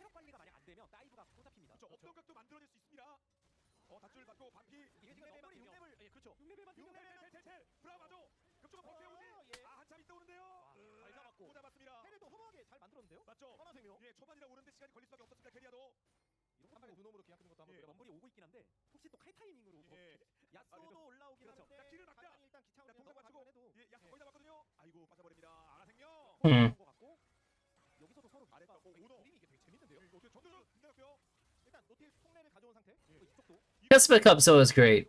Kespa Cup's always great.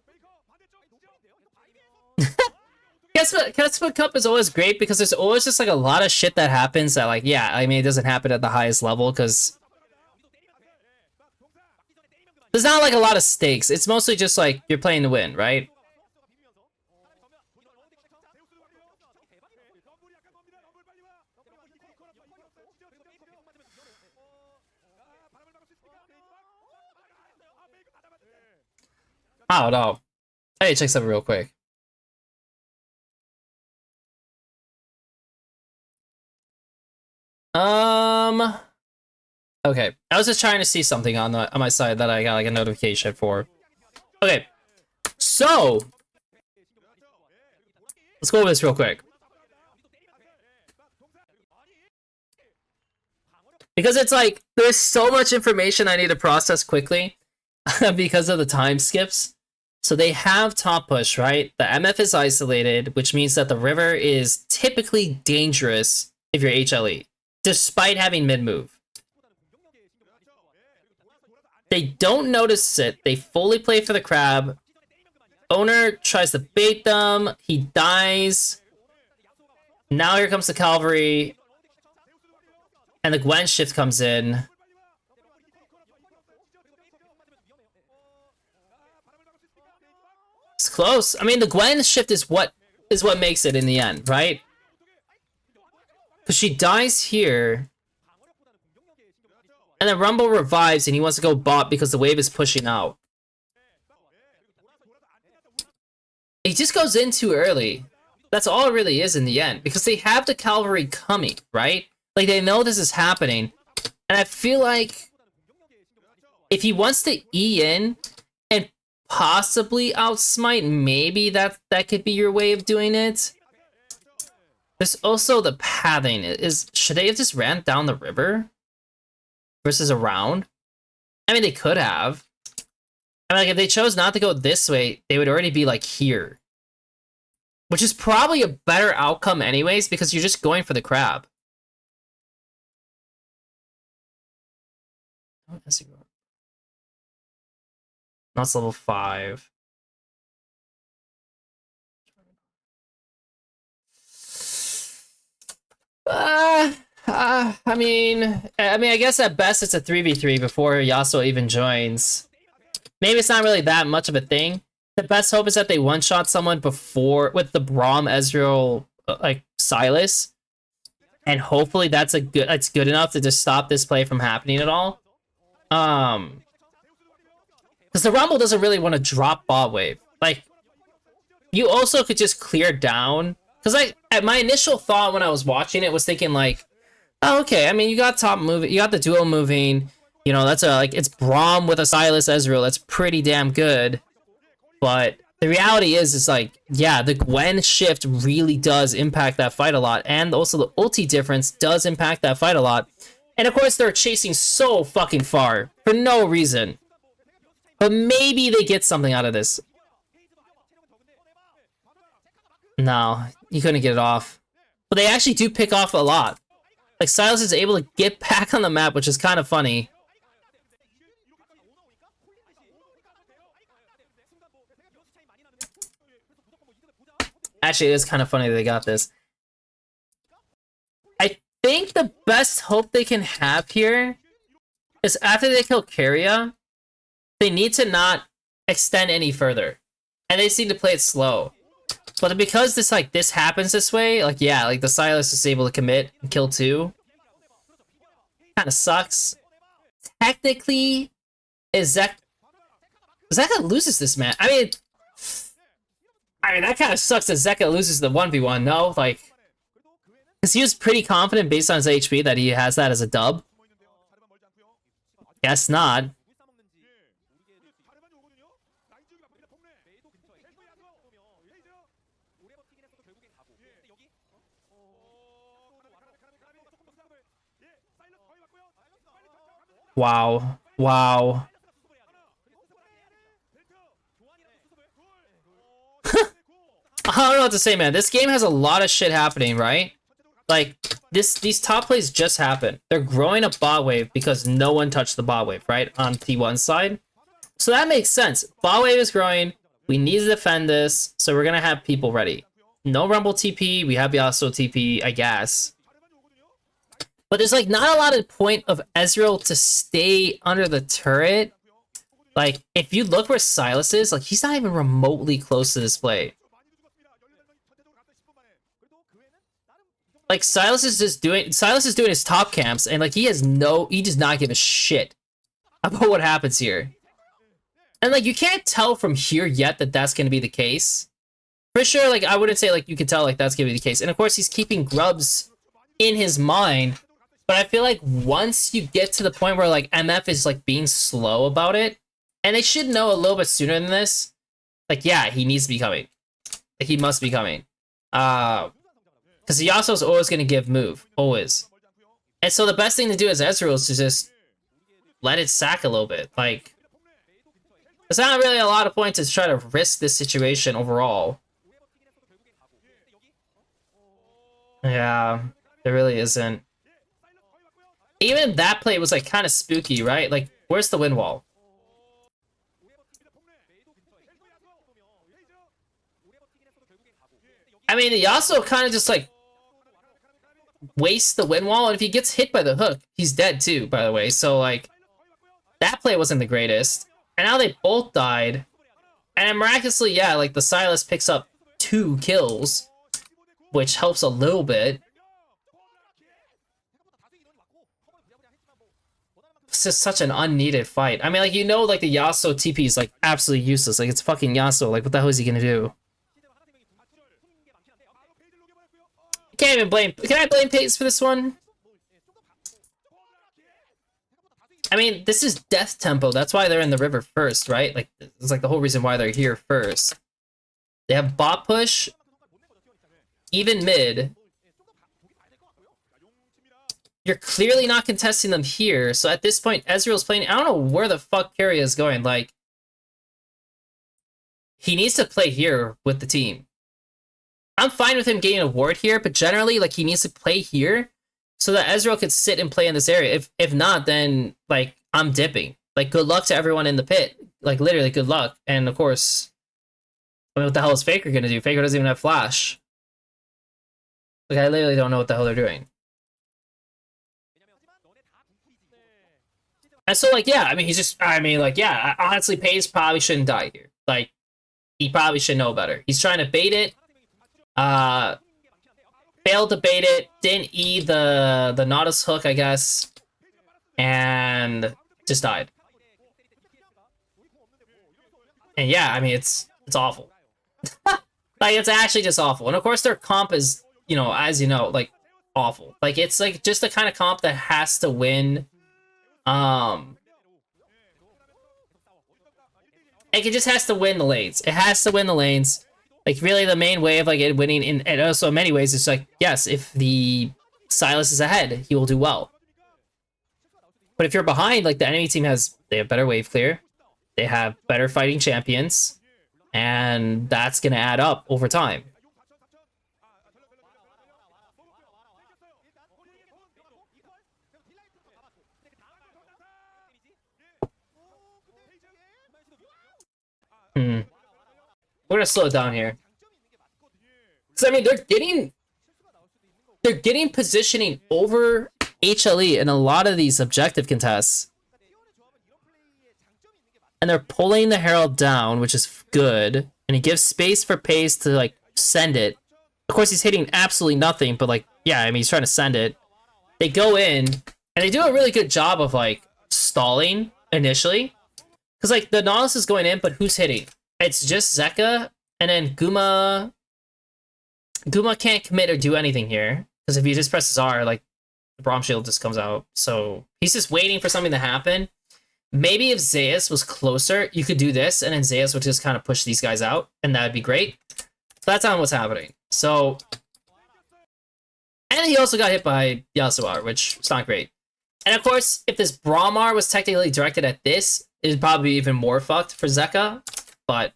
Kespa Cup is always great because there's always just like a lot of shit that happens that, like, yeah, I mean, it doesn't happen at the highest level because there's not like a lot of stakes. It's mostly just like you're playing to win, right? I don't know. I need to check something real quick. Okay. I was just trying to see something on my side that I got like a notification for. Okay. So let's go over this real quick. Because it's like there's so much information I need to process quickly because of the time skips. So they have top push, right? The MF is isolated, which means that the river is typically dangerous if you're HLE, despite having mid move. They don't notice it. They fully play for the crab. Owner tries to bait them. He dies. Now here comes the cavalry. And the Gwen shift comes in. It's close. I mean, the Gwen shift is what makes it in the end, right? Because she dies here. And then Rumble revives and he wants to go bot because the wave is pushing out. He just goes in too early. That's all it really is in the end. Because they have the cavalry coming, right? Like, they know this is happening. And I feel like if he wants to E in and possibly outsmite, maybe that could be your way of doing it. There's also the pathing. Should they have just ran down the river versus around? I mean, they could have. I mean, like, if they chose not to go this way, they would already be like here. Which is probably a better outcome anyways, because you're just going for the crab. That's level 5. I guess at best it's a 3v3 before Yasuo even joins. Maybe it's not really that much of a thing. The best hope is that they one-shot someone before with the Braum, Ezreal, like Silas, and hopefully that's good enough to just stop this play from happening at all. Because the Rumble doesn't really want to drop bot wave. Like, you also could just clear down. Because my initial thought when I was watching it was thinking like, oh, okay. I mean, you got top moving, you got the duo moving. You know, that's it's Braum with a Silas Ezreal. That's pretty damn good. But the reality is like, yeah, the Gwen shift really does impact that fight a lot, and also the ulti difference does impact that fight a lot. And of course, they're chasing so fucking far for no reason. But maybe they get something out of this. No, you couldn't get it off. But they actually do pick off a lot. Like, Silas is able to get back on the map, which is kind of funny. Actually, it is kind of funny that they got this. I think the best hope they can have here is after they kill Keria, they need to not extend any further. And they seem to play it slow. But because this happens this way, like, yeah, like the Silas is able to commit and kill 2. Kind of sucks. Technically, Zeka loses this match. I mean, that kind of sucks that Zeka loses the 1v1, no? Like, because he was pretty confident based on his HP that he has that as a dub. Guess not. Wow. Wow. I don't know what to say, man. This game has a lot of shit happening, right? Like, these top plays just happened. They're growing a bot wave because no one touched the bot wave, right? On T1 side. So that makes sense. Bot wave is growing. We need to defend this, so we're gonna have people ready. No Rumble TP. We have Yasuo TP, I guess. But there's, like, not a lot of point of Ezreal to stay under the turret. Like, if you look where Silas is, like, he's not even remotely close to this play. Like, Silas is doing his top camps, and, like, he does not give a shit about what happens here. And, like, you can't tell from here yet that that's going to be the case. For sure, like, I wouldn't say, like, you could tell, like, that's going to be the case. And, of course, he's keeping grubs in his mind. But I feel like once you get to the point where, like, MF is, like, being slow about it, and they should know a little bit sooner than this, like, yeah, he needs to be coming. Like, he must be coming. Because Yasuo's always going to give move. Always. And so the best thing to do as Ezreal is to just let it sack a little bit. Like, there's not really a lot of point to try to risk this situation overall. Yeah, there really isn't. Even that play was, like, kind of spooky, right? Like, where's the wind wall? I mean, Yasuo kind of just, like, wastes the wind wall, and if he gets hit by the hook, he's dead too, by the way. So, like, that play wasn't the greatest. And now they both died. And miraculously, yeah, like, the Silas picks up 2 kills, which helps a little bit. It's just such an unneeded fight. I mean, like, you know, like, the Yasuo TP is, like, absolutely useless. Like, it's fucking Yasuo. Like, what the hell is he gonna do? Can't even blame... Can I blame Pace for this one? I mean, this is death tempo. That's why they're in the river first, right? Like, it's like the whole reason why they're here first. They have bot push. Even mid. You're clearly not contesting them here. So at this point, Ezreal's playing... I don't know where the fuck Keria is going. Like, he needs to play here with the team. I'm fine with him getting a ward here, but generally, like, he needs to play here so that Ezreal could sit and play in this area. If not, then, like, I'm dipping. Like, good luck to everyone in the pit. Like, literally, good luck. And of course, I mean, what the hell is Faker gonna do? Faker doesn't even have flash. Like, I literally don't know what the hell they're doing. And so, like, yeah, I mean, he's just, I mean, like, yeah, honestly, Pace probably shouldn't die here. Like, he probably should know better. He's trying to bait it. Failed to bait it. Didn't E the Nautilus hook, I guess. And just died. And yeah, I mean, it's awful. Like, it's actually just awful. And of course, their comp is, you know, as you know, like, awful. Like, it's like just the kind of comp that has to win. Like, it just has to win the lanes. It has to win the lanes. Like, really, the main way of like it winning, and also in many ways, it's like, yes, if the Silas is ahead, he will do well. But if you're behind, like, the enemy team they have better wave clear, they have better fighting champions, and that's gonna add up over time. We're gonna slow it down here. Because I mean, they're getting positioning over HLE in a lot of these objective contests. And they're pulling the Herald down, which is good. And he gives space for Pace to, like, send it. Of course, he's hitting absolutely nothing, but, like, yeah, I mean, he's trying to send it. They go in, and they do a really good job of, like, stalling initially. Because, like, the Nautilus is going in, but who's hitting? It's just Zeka, and then Guma... Guma can't commit or do anything here. Because if he just presses R, like, the Braum Shield just comes out. So he's just waiting for something to happen. Maybe if Zeus was closer, you could do this, and then Zeus would just kind of push these guys out, and that would be great. So that's not what's happening. So... And he also got hit by Yasuo, which is not great. And of course, if this Braumar was technically directed at this, it would probably be even more fucked for Zeka. But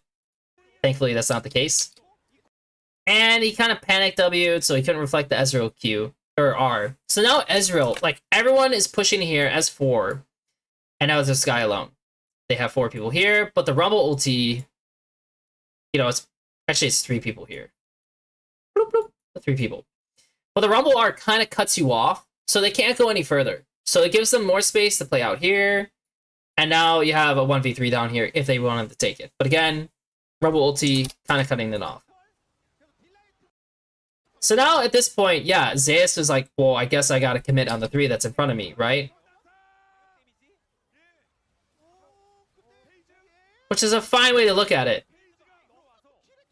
thankfully, that's not the case. And he kind of panicked W'd, so he couldn't reflect the Ezreal Q, or R. So now Ezreal, like, everyone is pushing here as 4. And now it's this guy alone. They have 4 people here, but the Rumble ulti, you know, it's 3 people here. Bloop, bloop, 3 people. But the Rumble art kind of cuts you off, so they can't go any further. So it gives them more space to play out here. And now you have a 1v3 down here if they wanted to take it. But again, Rumble ulti kind of cutting it off. So now at this point, yeah, Zeus is like, well, I guess I gotta commit on the 3 that's in front of me, right? Which is a fine way to look at it.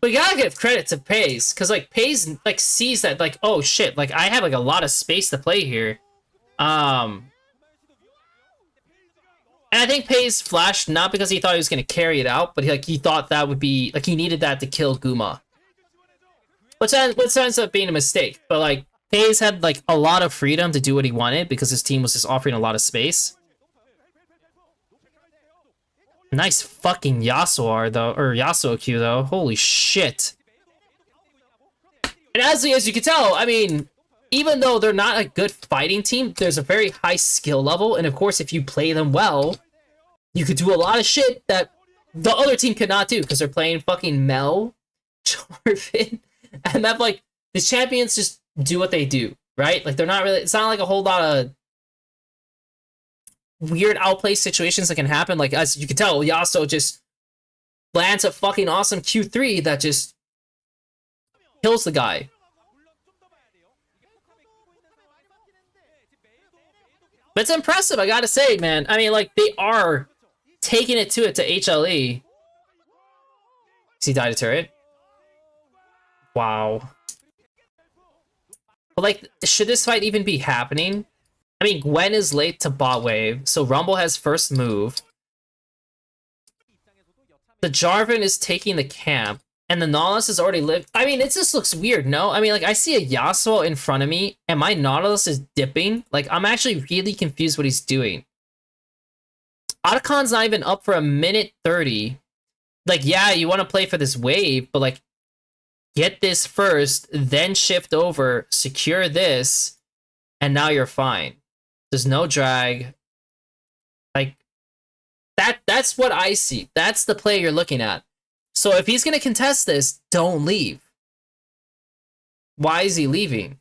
But you gotta give credit to Pace, because, like, Pace, like, sees that, like, oh, shit, like, I have, like, a lot of space to play here. And I think Pace flashed not because he thought he was gonna carry it out, but he thought that would be, like, he needed that to kill Guma. Which ends up being a mistake. But, like, Pace had, like, a lot of freedom to do what he wanted, because his team was just offering a lot of space. Nice fucking Yasuo though, or Yasuo Q though. Holy shit. And as you can tell, I mean, even though they're not a good fighting team, there's a very high skill level, and of course, if you play them well, you could do a lot of shit that the other team could not do, because they're playing fucking Mel, Jarvan, and that, like, the champions just do what they do, right? Like, they're not really, it's not like a whole lot of weird outplay situations that can happen. Like, as you can tell, Yasuo just lands a fucking awesome Q3 that just kills the guy. But it's impressive, I gotta say, man. I mean, like, they are taking it to HLE. Does he die to turret? Wow. But, like, should this fight even be happening? I mean, Gwen is late to bot wave, so Rumble has first move. The Jarvan is taking the camp, and the Nautilus has already lived. I mean, it just looks weird, no? I mean, like, I see a Yasuo in front of me, and my Nautilus is dipping. Like, I'm actually really confused what he's doing. Otacon's not even up for a minute 30. Like, yeah, you want to play for this wave, but, like, get this first, then shift over, secure this, and now you're fine. There's no drag. Like, That's what I see. That's the play you're looking at. So if he's gonna contest this, don't leave. Why is he leaving?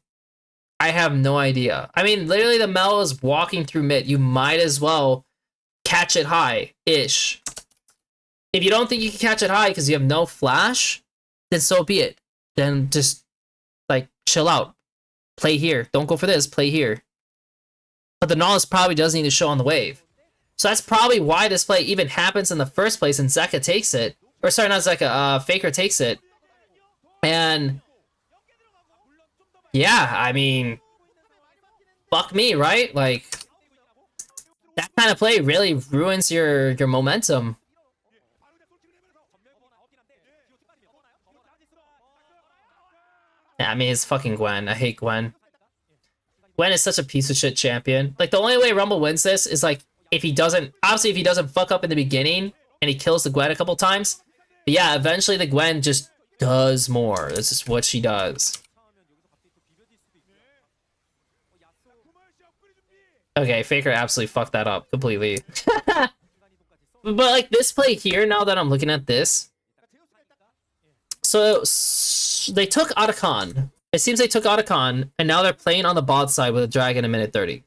I have no idea. I mean, literally the Mel is walking through mid. You might as well catch it high-ish. If you don't think you can catch it high because you have no flash, then so be it. Then just, like, chill out. Play here. Don't go for this. Play here. But the Nautilus probably does need to show on the wave. So that's probably why this play even happens in the first place, and Zeka takes it. Or sorry, not Zeka, Faker takes it. And yeah, I mean, fuck me, right? Like, that kind of play really ruins your momentum. Yeah, I mean, it's fucking Gwen. I hate Gwen. Gwen is such a piece of shit champion. Like, the only way Rumble wins this is, like, if he doesn't... Obviously, if he doesn't fuck up in the beginning and he kills the Gwen a couple times. But yeah, eventually the Gwen just does more. This is what she does. Okay, Faker absolutely fucked that up completely. But, like, this play here, now that I'm looking at this... So, they took Otacon. It seems they took Otacon, and now they're playing on the bot side with a Dragon in minute 30.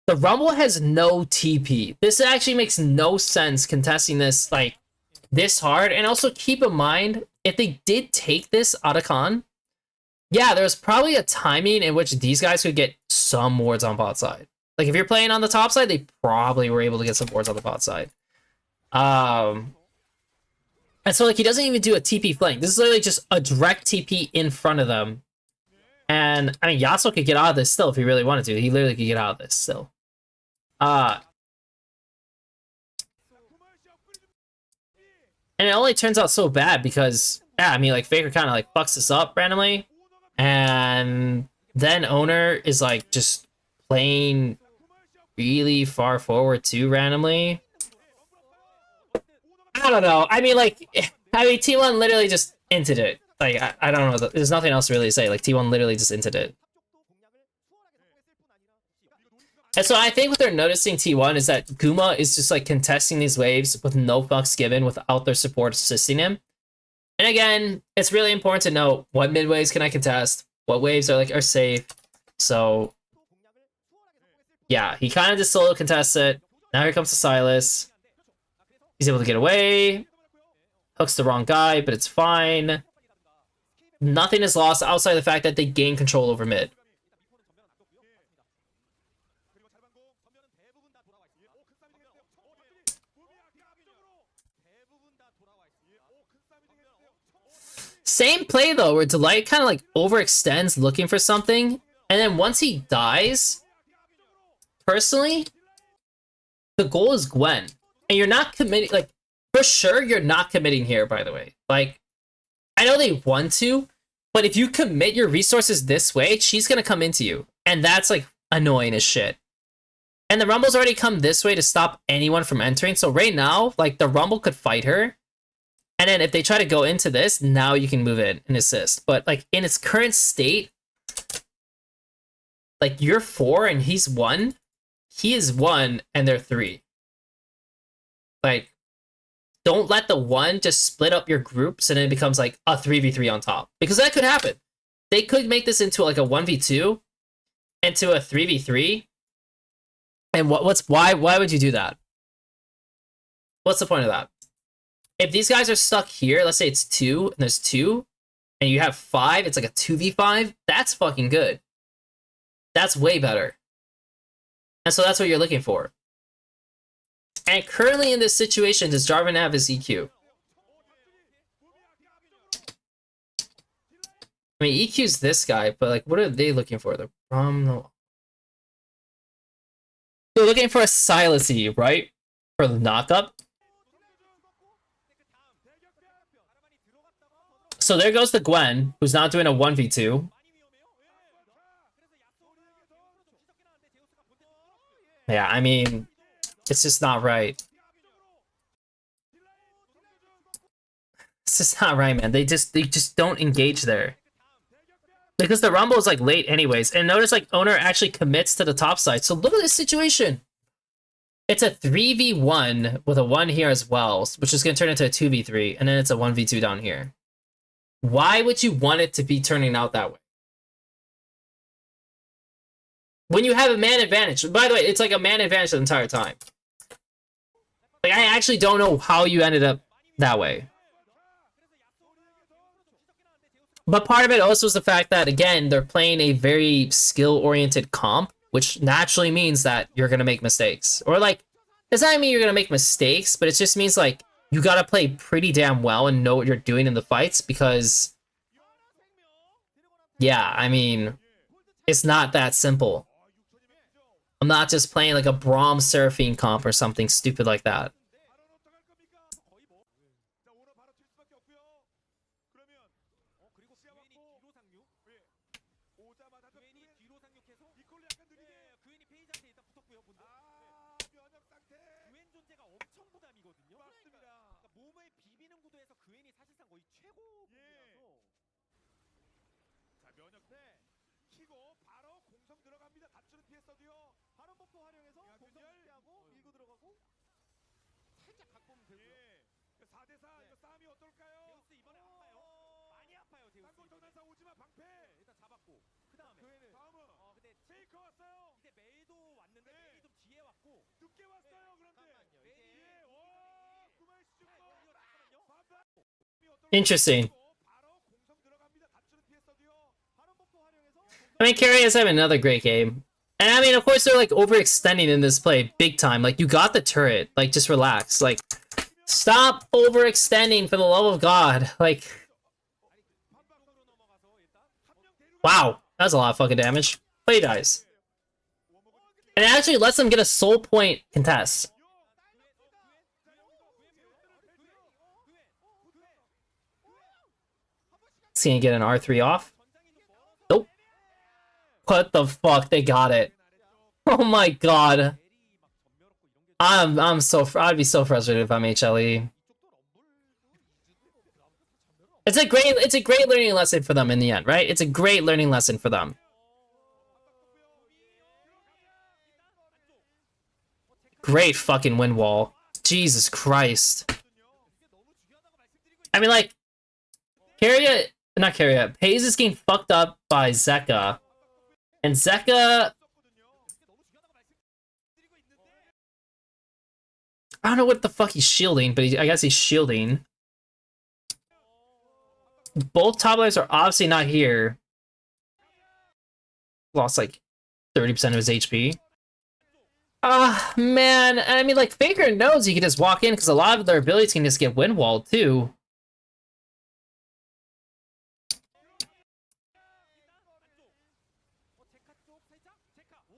The Rumble has no TP. This actually makes no sense contesting this, like, this hard. And also keep in mind, if they did take this Otacon, yeah, there's probably a timing in which these guys could get some wards on bot side. Like, if you're playing on the top side, they probably were able to get some wards on the bot side. And so, like, he doesn't even do a TP flank. This is literally just a direct TP in front of them. And, I mean, Yasuo could get out of this still if he really wanted to. He literally could get out of this still. And it only turns out so bad because, yeah, I mean, like, Faker kind of, like, fucks this up randomly. And then Owner is, like, just playing really far forward, too, randomly. I don't know. I mean, like, T1 literally just inted it. Like, I don't know. There's nothing else to really say. Like, T1 literally just inted it. And so I think what they're noticing, T1, is that Guma is just, like, contesting these waves with no fucks given without their support assisting him. And again, it's really important to know what mid waves can I contest, what waves are safe. So, yeah, he kind of just solo contests it. Now here comes the Silas. He's able to get away. Hooks the wrong guy, but it's fine. Nothing is lost outside of the fact that they gain control over mid. Same play, though, where Delight kind of, like, overextends looking for something. And then once he dies, personally, the goal is Gwen. And you're not committing, like, for sure you're not committing here, by the way. Like, I know they want to, but if you commit your resources this way, she's gonna come into you. And that's, like, annoying as shit. And the Rumble's already come this way to stop anyone from entering, so right now, like, the Rumble could fight her. And then if they try to go into this, now you can move in and assist. But, like, in its current state, like, you're 4 and he's 1. He is 1 and they're 3. Like, don't let the 1 just split up your groups and then it becomes like a 3v3 on top. Because that could happen. They could make this into like a 1v2 into a 3v3. And why would you do that? What's the point of that? If these guys are stuck here, let's say it's 2 and there's 2 and you have 5, it's like a 2v5, that's fucking good. That's way better. And so that's what you're looking for. And currently in this situation, does Jarvan have his EQ? I mean, EQ's this guy, but like, what are they looking for? They're looking for a Silas E, right? For the knockup. So there goes the Gwen, who's not doing a 1v2. Yeah, I mean, it's just not right. It's just not right, man. They just don't engage there. Because the Rumble is like late anyways. And notice like Owner actually commits to the top side. So look at this situation. It's a 3v1 with a 1 here as well, which is going to turn into a 2v3, and then it's a 1v2 down here. Why would you want it to be turning out that way? When you have a man advantage. By the way, it's like a man advantage the entire time. Like, I actually don't know how you ended up that way. But part of it also is the fact that, again, they're playing a very skill-oriented comp, which naturally means that you're going to make mistakes. Or, like, does not mean you're going to make mistakes, but it just means, like, you got to play pretty damn well and know what you're doing in the fights, because, yeah, I mean, it's not that simple. I'm not just playing, like, a Braum Seraphine comp or something stupid like that. Interesting. I mean, Carrie is having another great game. And I mean, of course, they're like overextending in this play big time. Like, you got the turret. Like, just relax. Like, stop overextending for the love of God. Like, wow. That's a lot of fucking damage. But he dies. And it actually lets them get a soul point contest. Is he gonna get an R3 off? Nope. What the fuck? They got it. Oh my god. I'd be so frustrated if I'm HLE. It's a great learning lesson for them in the end, right? It's a great learning lesson for them. Great fucking wind wall. Jesus Christ. I mean, like, Paze is getting fucked up by Zeka. And Zeka, I don't know what the fuck he's shielding, but I guess he's shielding. Both top laners are obviously not here. Lost like 30% of his HP. Ah, man. And I mean, like, Faker knows he can just walk in because a lot of their abilities can just get wind walled too.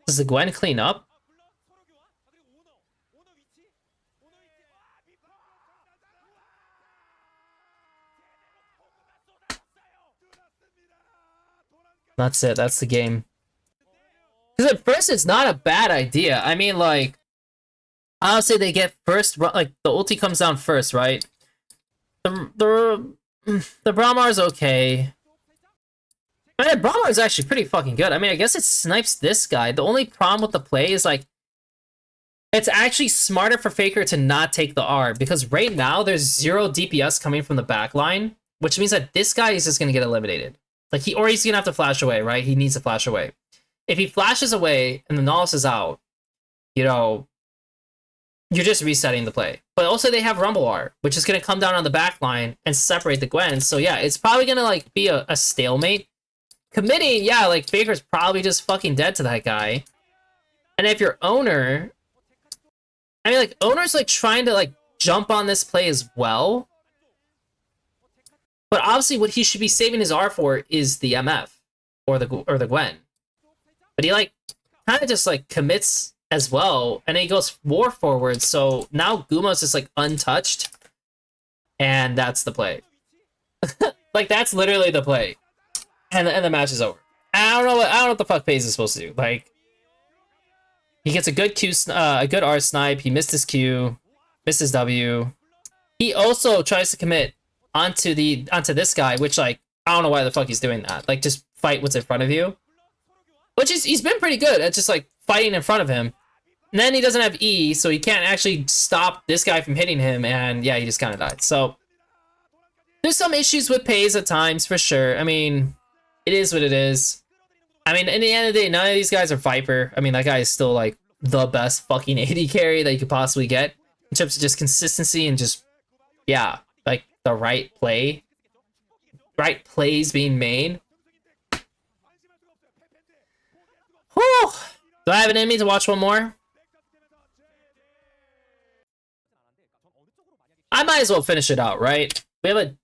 Does the Gwen clean up? That's it. That's the game. Because at first, it's not a bad idea. I mean, like, honestly, they get first, like, the ulti comes down first, right? The Brahmar's okay. I mean, Brahmar's actually pretty fucking good. I mean, I guess it snipes this guy. The only problem with the play is, like, it's actually smarter for Faker to not take the R, because right now, there's 0 DPS coming from the back line, which means that this guy is just gonna get eliminated. Like, he's gonna have to flash away, right? He needs to flash away. If he flashes away and the Nautilus is out, you know, you're just resetting the play. But also they have Rumble R, which is gonna come down on the back line and separate the Gwen. So yeah, it's probably gonna like be a stalemate. Committing, yeah, like Faker's probably just fucking dead to that guy. And if you're Owner, I mean, like, Owner's like trying to like jump on this play as well. But obviously what he should be saving his R for is the MF or the Gwen. But he like kind of just like commits as well, and then he goes more forward. So now Gumo's just like untouched, and that's the play. Like, that's literally the play, and the match is over. I don't know what the fuck Paze is supposed to do. Like, he gets a good a good R snipe. He missed his Q, missed his W. He also tries to commit onto this guy, which, like, I don't know why the fuck he's doing that. Like, just fight what's in front of you. Which he's been pretty good at just like fighting in front of him. And then he doesn't have E, so he can't actually stop this guy from hitting him, and yeah, he just kind of died. So there's some issues with Pays at times, for sure. I mean, it is what it is. I mean, in the end of the day, none of these guys are Viper. I mean, that guy is still, like, the best fucking AD carry that you could possibly get in terms of just consistency and just, yeah, like, the right play. Right plays being made. Whew. Do I have it in me to watch one more? I might as well finish it out, right? We have a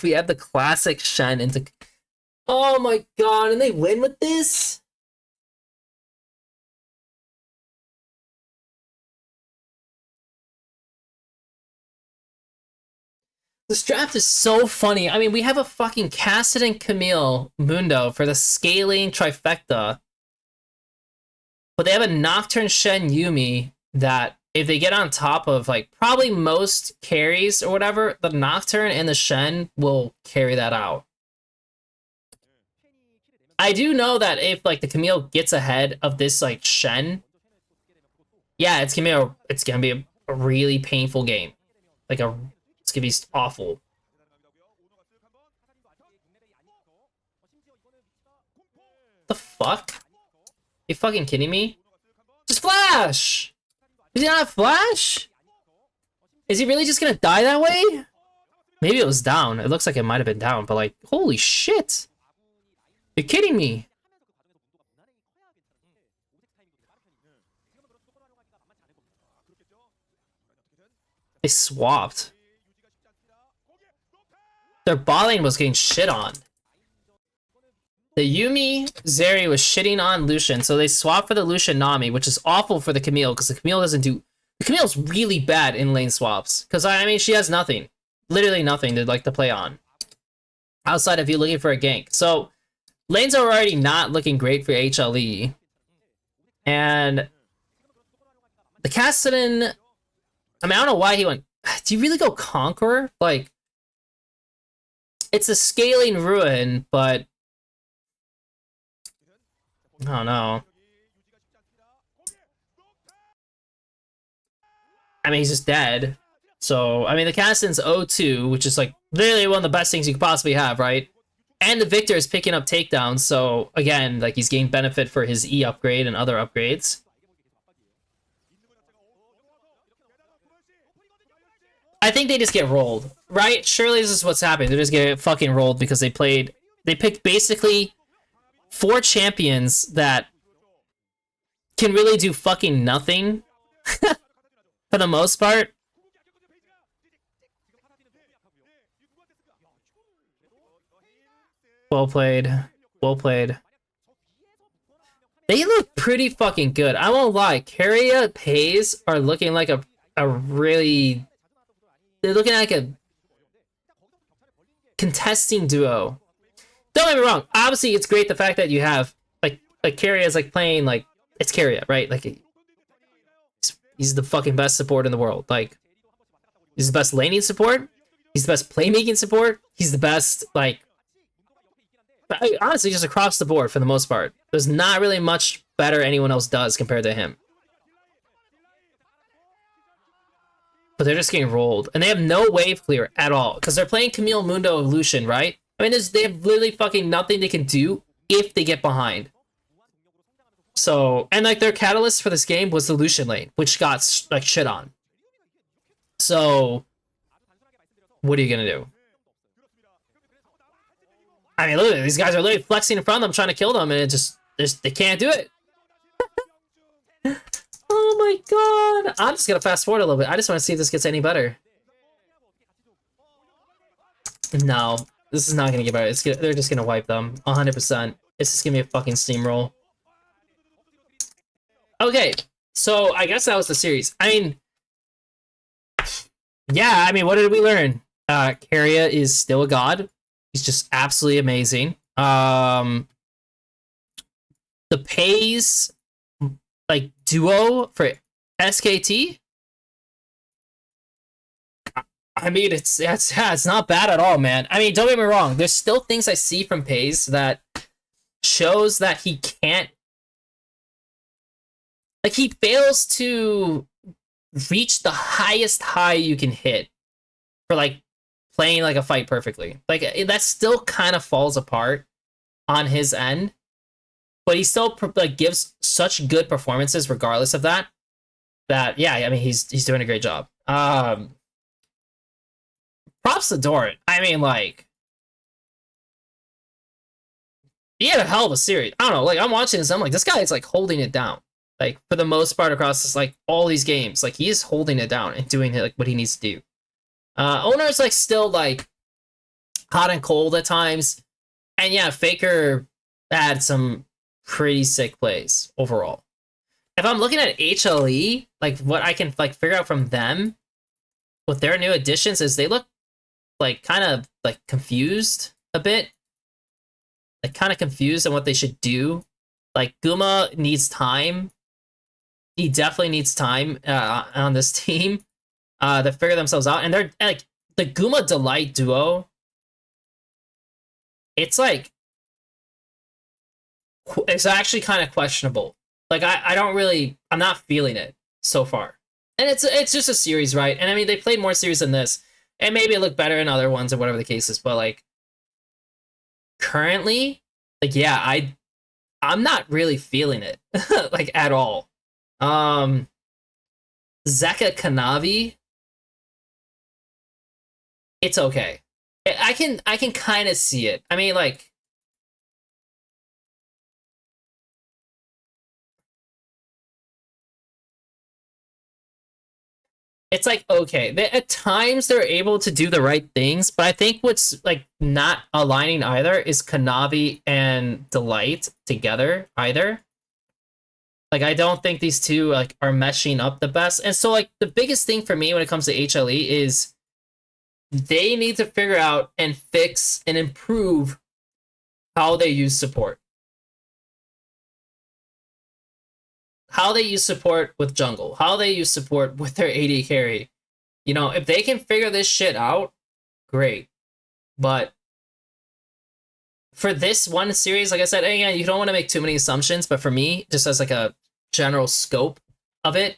we have the classic Shen into. Oh my god, and they win with this? This draft is so funny. I mean, we have a fucking Kassadin Camille Mundo for the scaling trifecta. But they have a Nocturne Shen Yumi that if they get on top of, like, probably most carries or whatever, the Nocturne and the Shen will carry that out. I do know that if, like, the Camille gets ahead of this, like, Shen, yeah, it's gonna be a really painful game. Like, it's gonna be awful. The fuck? You fucking kidding me? Just flash! Does he not have flash? Is he really just gonna die that way? Maybe it was down. It looks like it might have been down, but like, holy shit! You're kidding me! They swapped. Their bot lane was getting shit on. The Yumi Zeri was shitting on Lucian, so they swapped for the Lucian Nami, which is awful for the Camille, because the Camille doesn't do... The Camille's really bad in lane swaps, because, I mean, she has nothing. Literally nothing to, like, to play on. Outside of you looking for a gank. So, lanes are already not looking great for HLE. And... the Kassadin... I mean, I don't know why he went... Do you really go Conqueror? Like... It's a scaling ruin, but... I don't know. I mean, he's just dead. So, I mean, the Kassadin's 0-2, which is, like, literally one of the best things you could possibly have, right? And the Victor is picking up takedowns, so, again, like, he's getting benefit for his E upgrade and other upgrades. I think they just get rolled, right? Surely this is what's happening. They just get fucking rolled because they picked basically 4 champions that can really do fucking nothing for the most part. Well played. Well played. They look pretty fucking good. I won't lie. Keria Pays are looking like a really... They're looking like a contesting duo. Don't get me wrong. Obviously, it's great the fact that you have like Keria is like playing like it's Keria, right? Like he's the fucking best support in the world. Like he's the best laning support. He's the best playmaking support. He's the best like honestly just across the board for the most part. There's not really much better anyone else does compared to him. But they're just getting rolled. And they have no wave clear at all. Because they're playing Camille Mundo Lucian, right? I mean, they have literally fucking nothing they can do if they get behind. So, and like their catalyst for this game was the Lucian lane, which got like shit on. So, what are you gonna do? I mean, look at these guys are literally flexing in front of them, trying to kill them, and it just they can't do it. Oh my god! I'm just gonna fast forward a little bit. I just want to see if this gets any better. No, this is not gonna get better. They're just gonna wipe them 100%. It's just gonna be a fucking steamroll. Okay, so I guess that was the series. I mean, yeah. I mean, what did we learn? Keria is still a god. He's just absolutely amazing. The Pays like duo for SKT. I mean, it's not bad at all, man. I mean, don't get me wrong. There's still things I see from Pays that shows that he can't. Like, he fails to reach the highest high you can hit for, like, playing, like, a fight perfectly. Like, that still kind of falls apart on his end. But he still, like, gives such good performances regardless of that. That, yeah, I mean, he's doing a great job. Props to Dort. I mean, like, he had a hell of a series. I don't know, like, I'm watching this, I'm like, this guy is, like, holding it down. Like, for the most part across this, like, all these games. Like, he is holding it down and doing, like, what he needs to do. Owner's, like, still, like, hot and cold at times. And, yeah, Faker had some pretty sick plays overall. If I'm looking at HLE, like, what I can, like, figure out from them with their new additions is they look, like, kind of, like, confused a bit. Like, kind of confused on what they should do. Like, Guma needs time. He definitely needs time on this team to figure themselves out. And they're, like, the Guma Delight duo, it's, like, it's actually kind of questionable. Like, I don't really, I'm not feeling it so far. And it's just a series, right? And I mean, they played more series than this. And maybe it looked better in other ones or whatever the case is. But, like, currently, like, yeah, I'm not really feeling it, like, at all. Zeka Kanavi, it's okay. I can kind of see it. I mean, like, it's like, okay, at times they're able to do the right things, but I think what's, like, not aligning either is Kanavi and Delight together either. Like, I don't think these two, like, are meshing up the best. And so, like, the biggest thing for me when it comes to HLE is they need to figure out and fix and improve how they use support. How they use support with jungle. How they use support with their AD carry. You know, if they can figure this shit out, great. But for this one series, like I said, again, you don't want to make too many assumptions, but for me, just as, like, a general scope of it,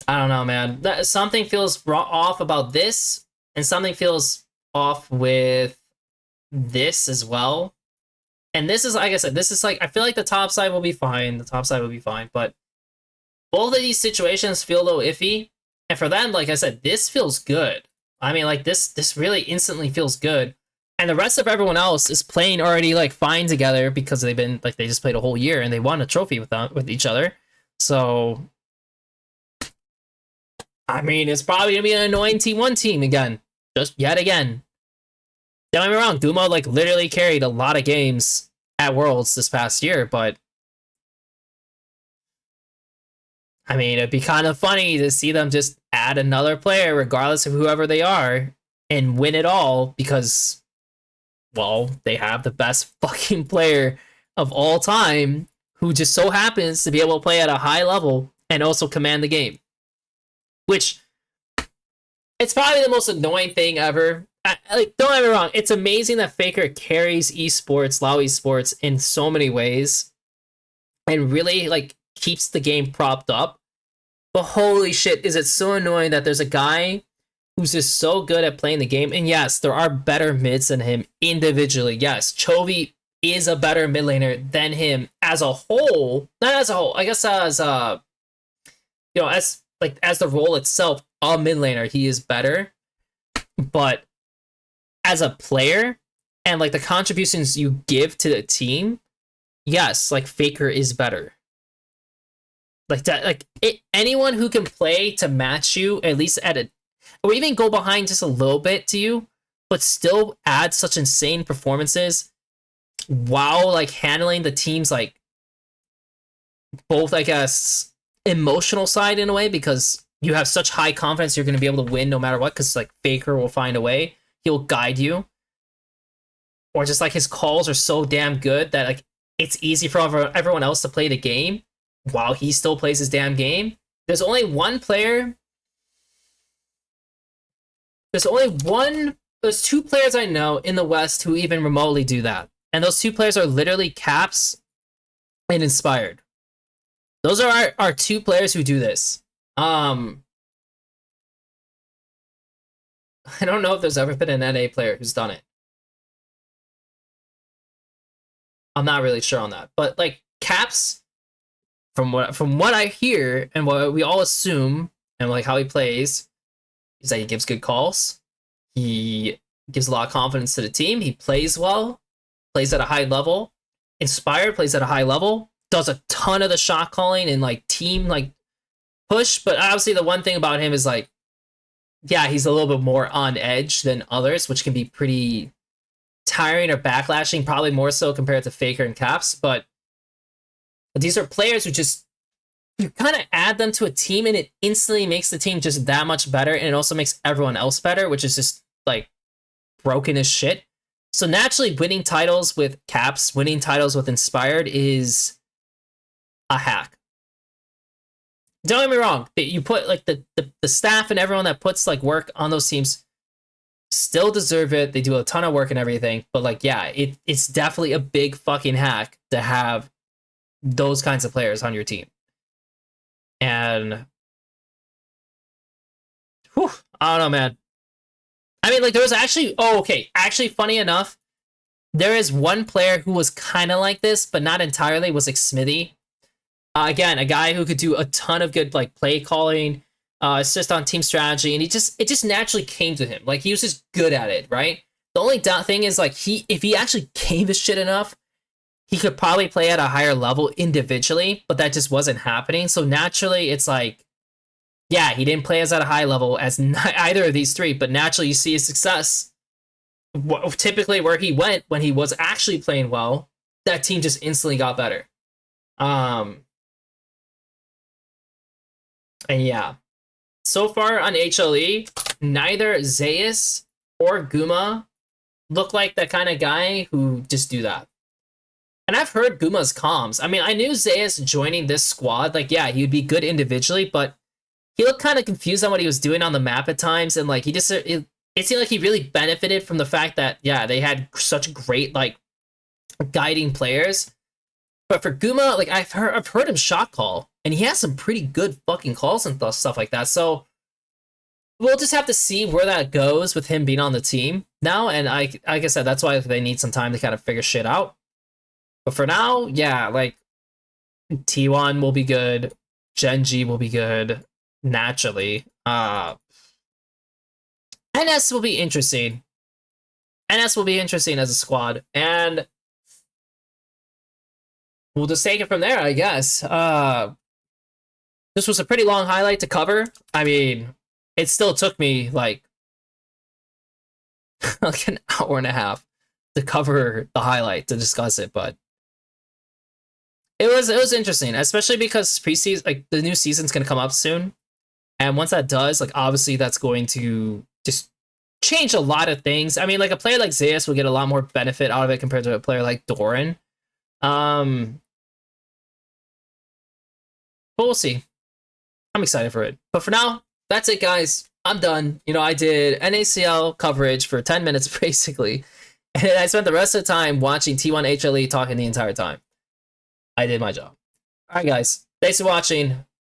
I don't know, man. Something feels off about this, and something feels off with this as well. And this is, like I said, this is, like, I feel like the top side will be fine. The top side will be fine, but both of these situations feel a little iffy. And for them, like I said, this feels good. I mean, like, this really instantly feels good. And the rest of everyone else is playing already, like, fine together because they've been, like, they just played a whole year and they won a trophy with each other. So, I mean, it's probably gonna be an annoying T1 team again, just yet again. Don't get me wrong, Guma, like, literally carried a lot of games at Worlds this past year, but I mean, it'd be kind of funny to see them just add another player, regardless of whoever they are, and win it all because, well, they have the best fucking player of all time who just so happens to be able to play at a high level and also command the game. Which, it's probably the most annoying thing ever. Like, don't get me wrong, it's amazing that Faker carries esports, LoL esports, in so many ways, and really, like, keeps the game propped up. But holy shit, is it so annoying that there's a guy who's just so good at playing the game. And yes, there are better mids than him individually. Yes, Chovy is a better mid laner than him as a whole. Not as a whole, I guess as you know, as, like, as the role itself, a mid laner, he is better. But as a player and, like, the contributions you give to the team, yes, like, Faker is better. Like that, like, anyone who can play to match you, at least at a, or even go behind just a little bit to you, but still add such insane performances while, like, handling the team's, like, both, I guess, emotional side in a way, because you have such high confidence you're going to be able to win no matter what, because, like, Faker will find a way. He'll guide you. Or just, like, his calls are so damn good that, like, it's easy for everyone else to play the game while he still plays his damn game. There's only one player. There's two players I know in the West who even remotely do that. And those two players are literally Caps and Inspired. Those are our two players who do this. I don't know if there's ever been an NA player who's done it. I'm not really sure on that. But like Caps, from what I hear and what we all assume and like how he plays, is that he gives good calls. He gives a lot of confidence to the team. He plays well, plays at a high level. Inspired, plays at a high level. Does a ton of the shot calling and like team like push. But obviously the one thing about him is like, yeah, he's a little bit more on edge than others, which can be pretty tiring or backlashing, probably more so compared to Faker and Caps. But these are players who just, you kind of add them to a team and it instantly makes the team just that much better, and it also makes everyone else better, which is just like broken as shit. So naturally, winning titles with Caps, winning titles with Inspired is a hack. Don't get me wrong, you put like the staff and everyone that puts like work on those teams still deserve it. They do a ton of work and everything, but like, yeah, it's definitely a big fucking hack to have those kinds of players on your team. And whew, I don't know, man. I mean, like, there was actually, actually, funny enough, there is one player who was kind of like this, but not entirely, was like Smithy. Again, a guy who could do a ton of good like play calling, assist on team strategy, and it just naturally came to him. Like, he was just good at it, right? The only thing is like if he actually gave a shit enough, he could probably play at a higher level individually, but that just wasn't happening. So naturally, it's like, yeah, he didn't play as at a high level as either of these three, but naturally you see his success. Typically where he went when he was actually playing well, that team just instantly got better. And yeah, so far on HLE, neither Zeus or Guma look like that kind of guy who just do that. And I've heard Guma's comms. I mean, I knew Zeus joining this squad, like, yeah, he would be good individually, but he looked kind of confused on what he was doing on the map at times, and like, he just, it seemed like he really benefited from the fact that, yeah, they had such great like guiding players. But for Guma, like, I've heard him shot call, and he has some pretty good fucking calls and stuff like that. So we'll just have to see where that goes with him being on the team now. And like I said, that's why they need some time to kind of figure shit out. But for now, yeah, like, T1 will be good, Genji will be good, naturally. NS will be interesting. NS will be interesting as a squad, and we'll just take it from there, I guess. This was a pretty long highlight to cover. I mean, it still took me like like an hour and a half to cover the highlight, to discuss it, but it was interesting, especially because preseason, like, the new season's gonna come up soon, and once that does, like, obviously that's going to just change a lot of things. I mean, like, a player like Zeus will get a lot more benefit out of it compared to a player like Doran. But we'll see. I'm excited for it. But for now, that's it, guys. I'm done. You know, I did NACL coverage for 10 minutes, basically, and I spent the rest of the time watching T1 HLE talking the entire time. I did my job. All right, guys. Thanks for watching.